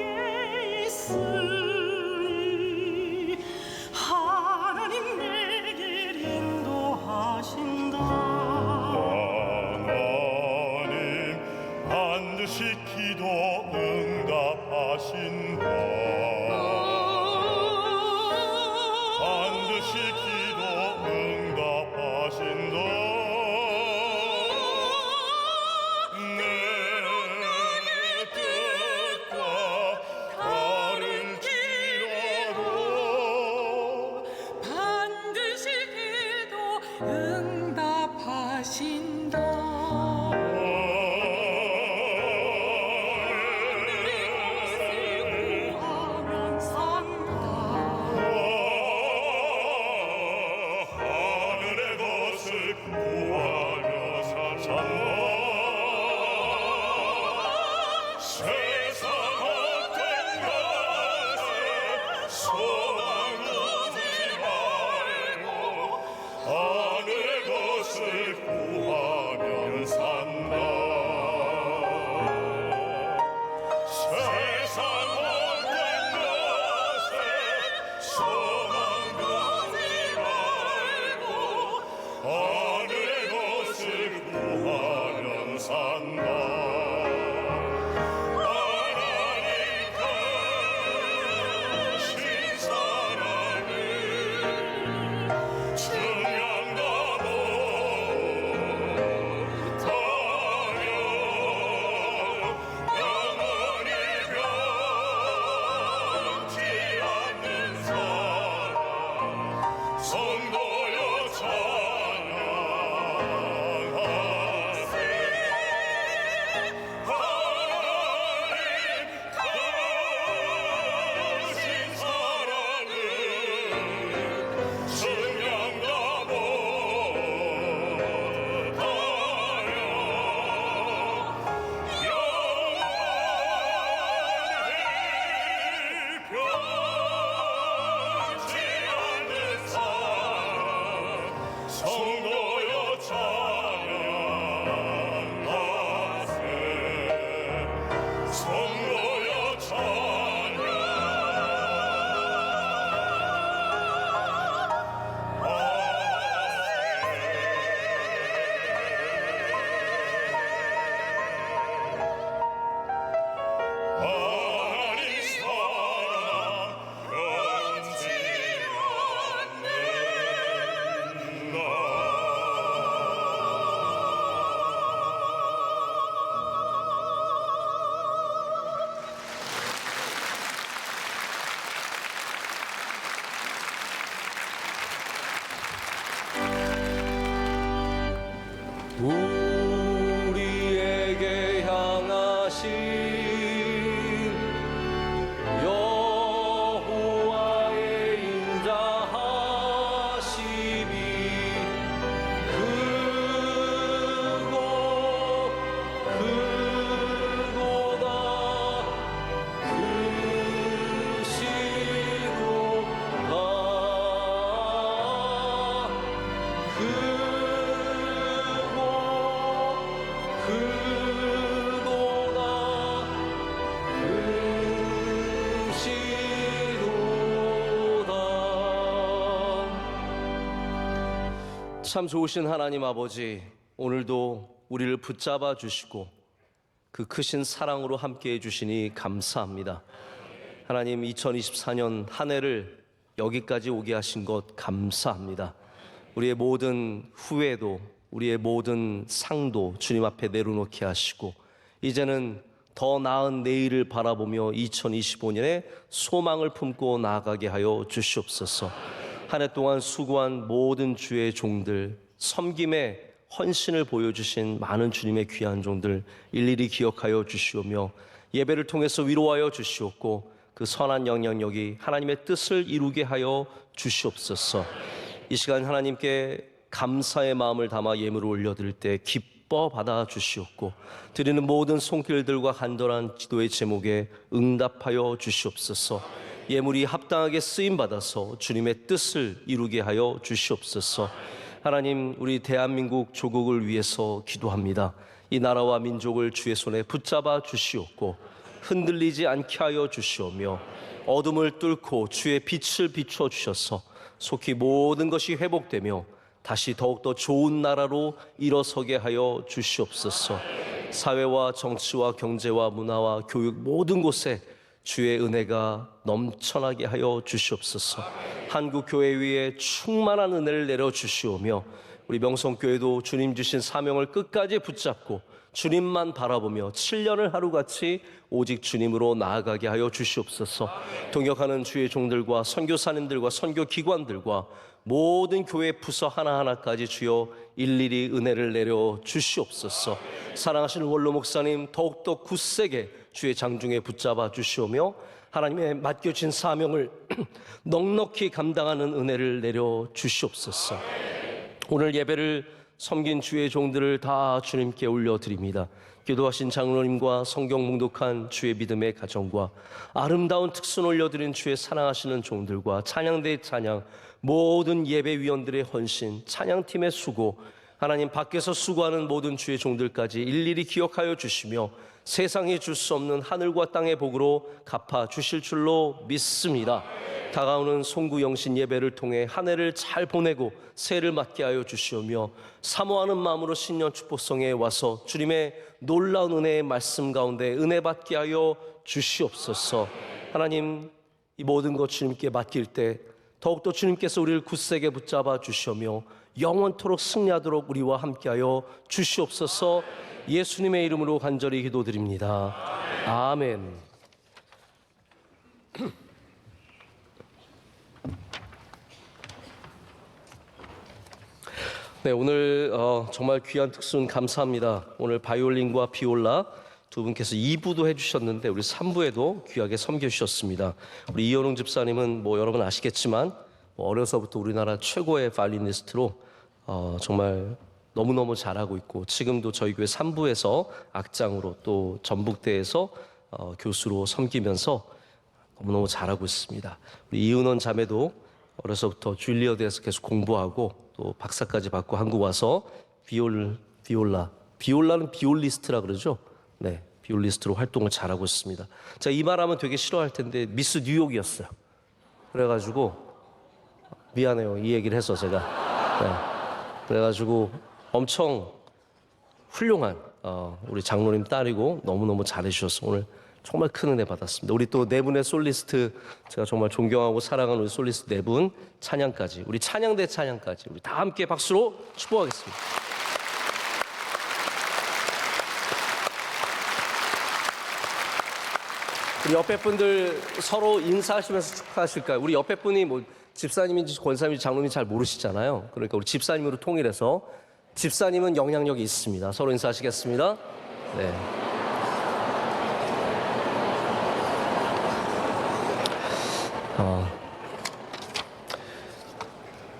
있으니 하나님 내 길 인도하신다. 하나님 반드시 기도 응답하신다. 반드시 기도 응답하신다. 내 뜻과 다를지라도 반드시 기도 응답하신다. 구하면 산다. 하늘의 것을 구하며 산다. 세상 헛된 것에 소망 두지 말고 하늘의 것을 구하면 산다. 세상 헛된 것에 소망 두지 말고 하늘의 것을 구하면 산다. 하나님 크신 사랑을 증명하고 우리에게 향하신 여호와의 인자하심이 크고다 참 좋으신 하나님 아버지, 오늘도 우리를 붙잡아 주시고 그 크신 사랑으로 함께해 주시니 감사합니다. 하나님, 2024년 한 해를 여기까지 오게 하신 것 감사합니다. 우리의 모든 후회도, 우리의 모든 상도 주님 앞에 내려놓게 하시고, 이제는 더 나은 내일을 바라보며 2025년에 소망을 품고 나아가게 하여 주시옵소서. 한 해 동안 수고한 모든 주의 종들, 섬김의 헌신을 보여주신 많은 주님의 귀한 종들 일일이 기억하여 주시오며, 예배를 통해서 위로하여 주시옵고 그 선한 영향력이 하나님의 뜻을 이루게 하여 주시옵소서. 이 시간 하나님께 감사의 마음을 담아 예물을 올려드릴 때 기뻐 받아 주시옵고, 드리는 모든 손길들과 간절한 기도의 제목에 응답하여 주시옵소서. 예물이 합당하게 쓰임받아서 주님의 뜻을 이루게 하여 주시옵소서. 하나님, 우리 대한민국 조국을 위해서 기도합니다. 이 나라와 민족을 주의 손에 붙잡아 주시옵고 흔들리지 않게 하여 주시오며, 어둠을 뚫고 주의 빛을 비춰 주셔서 속히 모든 것이 회복되며 다시 더욱더 좋은 나라로 일어서게 하여 주시옵소서. 사회와 정치와 경제와 문화와 교육 모든 곳에 주의 은혜가 넘쳐나게 하여 주시옵소서. 한국교회 위에 충만한 은혜를 내려주시오며, 우리 명성교회도 주님 주신 사명을 끝까지 붙잡고 주님만 바라보며 7년을 하루같이 오직 주님으로 나아가게 하여 주시옵소서. 동역하는 주의 종들과 선교사님들과 선교기관들과 모든 교회 부서 하나하나까지 주여 일일이 은혜를 내려 주시옵소서. 사랑하시는 원로 목사님 더욱더 굳세게 주의 장중에 붙잡아 주시오며, 하나님의 맡겨진 사명을 넉넉히 감당하는 은혜를 내려 주시옵소서. 오늘 예배를 섬긴 주의 종들을 다 주님께 올려드립니다. 기도하신 장로님과 성경 묵독한 주의 믿음의 가정과 아름다운 특순 올려드린 주의 사랑하시는 종들과 찬양대의 찬양, 모든 예배위원들의 헌신, 찬양팀의 수고, 하나님 밖에서 수고하는 모든 주의 종들까지 일일이 기억하여 주시며 세상이 줄 수 없는 하늘과 땅의 복으로 갚아 주실 줄로 믿습니다. 다가오는 송구영신 예배를 통해 한 해를 잘 보내고 새해를 맞게 하여 주시오며, 사모하는 마음으로 신년 축복성에 와서 주님의 놀라운 은혜의 말씀 가운데 은혜 받게 하여 주시옵소서. 하나님, 이 모든 것 주님께 맡길 때 더욱더 주님께서 우리를 굳세게 붙잡아 주시오며 영원토록 승리하도록 우리와 함께하여 주시옵소서. 예수님의 이름으로 간절히 기도드립니다. 아멘. 네, 오늘 정말 귀한 특순 감사합니다. 오늘 바이올린과 비올라 두 분께서 2부도 해주셨는데 우리 3부에도 귀하게 섬겨주셨습니다. 우리 이현웅 집사님은 여러분 아시겠지만 어려서부터 우리나라 최고의 바이올리니스트로 정말 너무너무 잘하고 있고, 지금도 저희 교회 3부에서 악장으로 또 전북대에서 교수로 섬기면서 너무너무 잘하고 있습니다. 우리 이은원 자매도 어려서부터 줄리어드에서 계속 공부하고 또 박사까지 받고 한국 와서 비올라는 비올리스트라 그러죠. 네, 비올리스트로 활동을 잘하고 있습니다. 제가 이 말하면 되게 싫어할 텐데 미스 뉴욕이었어요. 그래가지고 미안해요, 이 얘기를 해서 제가. 네, 그래가지고 엄청 훌륭한 우리 장로님 딸이고 너무너무 잘해주셔서 오늘 정말 큰 은혜 받았습니다. 우리 또 네 분의 솔리스트, 제가 정말 존경하고 사랑하는 우리 솔리스트 네 분, 찬양까지, 우리 찬양대 찬양까지 우리 다 함께 박수로 축복하겠습니다. 우리 옆에 분들 서로 인사하시면서 축하하실까요? 우리 옆에 분이 집사님인지 권사님인지 장로님인지 잘 모르시잖아요. 그러니까 우리 집사님으로 통일해서 집사님은 영향력이 있습니다. 서로 인사하시겠습니다. 네.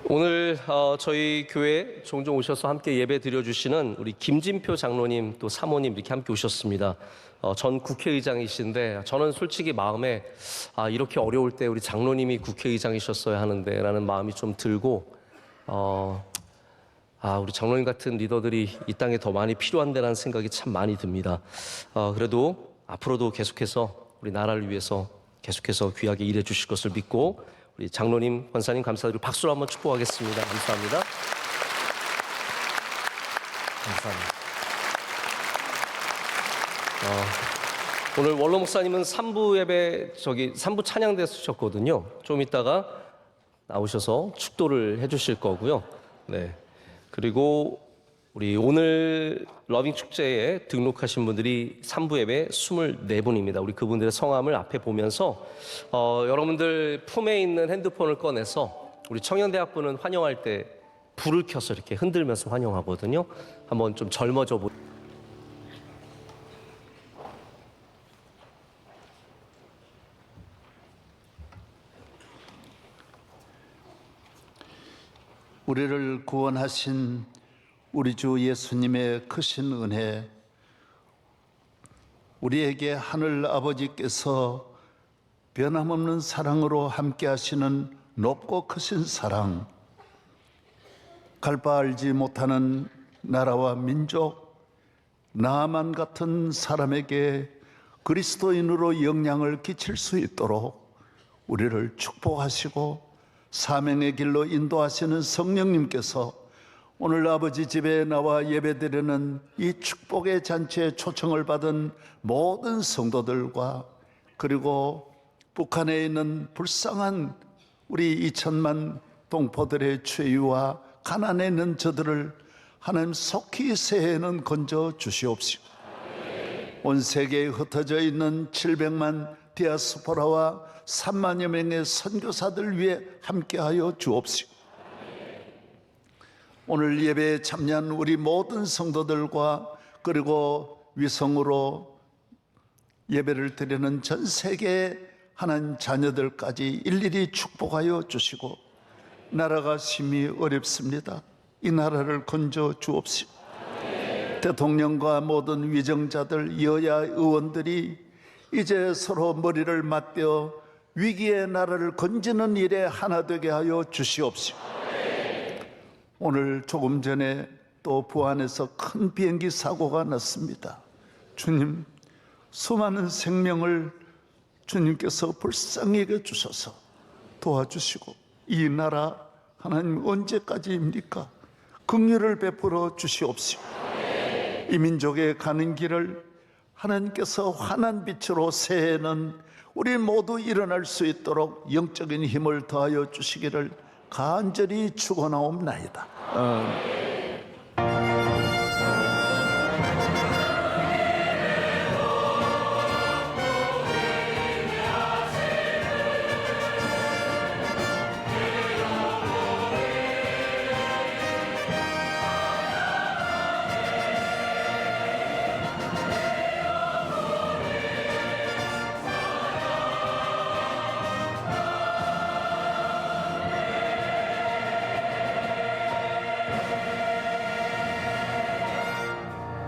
오늘 저희 교회 종종 오셔서 함께 예배 드려주시는 우리 김진표 장로님 또 사모님 이렇게 함께 오셨습니다. 전 국회의장이신데 저는 솔직히 마음에 이렇게 어려울 때 우리 장로님이 국회의장이셨어야 하는데 라는 마음이 좀 들고 우리 장로님 같은 리더들이 이 땅에 더 많이 필요한데라는 생각이 참 많이 듭니다. 그래도 앞으로도 계속해서 우리 나라를 위해서 계속해서 귀하게 일해 주실 것을 믿고 우리 장로님, 권사님 감사드리고 박수로 한번 축복하겠습니다. 감사합니다. 감사합니다. 오늘 원로 목사님은 3부 예배 3부 찬양대 쓰셨거든요. 좀 이따가 나오셔서 축도를 해주실 거고요. 네. 그리고 우리 오늘 러빙 축제에 등록하신 분들이 3부 예배 24분입니다. 우리 그분들의 성함을 앞에 보면서 여러분들 품에 있는 핸드폰을 꺼내서 우리 청년대학부는 환영할 때 불을 켜서 이렇게 흔들면서 환영하거든요. 한번 좀 젊어져 보. 우리를 구원하신 우리 주 예수님의 크신 은혜, 우리에게 하늘 아버지께서 변함없는 사랑으로 함께 하시는 높고 크신 사랑, 갈 바 알지 못하는 나라와 민족, 나만 같은 사람에게 그리스도인으로 영향을 끼칠 수 있도록 우리를 축복하시고 사명의 길로 인도하시는 성령님께서 오늘 아버지 집에 나와 예배드리는 이 축복의 잔치에 초청을 받은 모든 성도들과 그리고 북한에 있는 불쌍한 우리 2천만 동포들의 죄유와 가난에 있는 저들을 하나님 속히 새해에는 건져 주시옵시고 온 세계에 흩어져 있는 700만 디아스포라와 3만여 명의 선교사들 위해 함께하여 주옵시고 오늘 예배에 참여한 우리 모든 성도들과 그리고 위성으로 예배를 드리는 전 세계의 하나님 자녀들까지 일일이 축복하여 주시고 나라가 심히 어렵습니다. 이 나라를 건져 주옵시고 대통령과 모든 위정자들 여야 의원들이 이제 서로 머리를 맞대어 위기의 나라를 건지는 일에 하나 되게 하여 주시옵시고 오늘 조금 전에 또 부안에서 큰 비행기 사고가 났습니다. 주님, 수많은 생명을 주님께서 불쌍히 여겨주셔서 도와주시고 이 나라 하나님 언제까지입니까? 긍휼을 베풀어 주시옵시고 이 민족의 가는 길을 하나님께서 환한 빛으로 새해에는 우리 모두 일어날 수 있도록 영적인 힘을 더하여 주시기를 간절히 축원하옵나이다.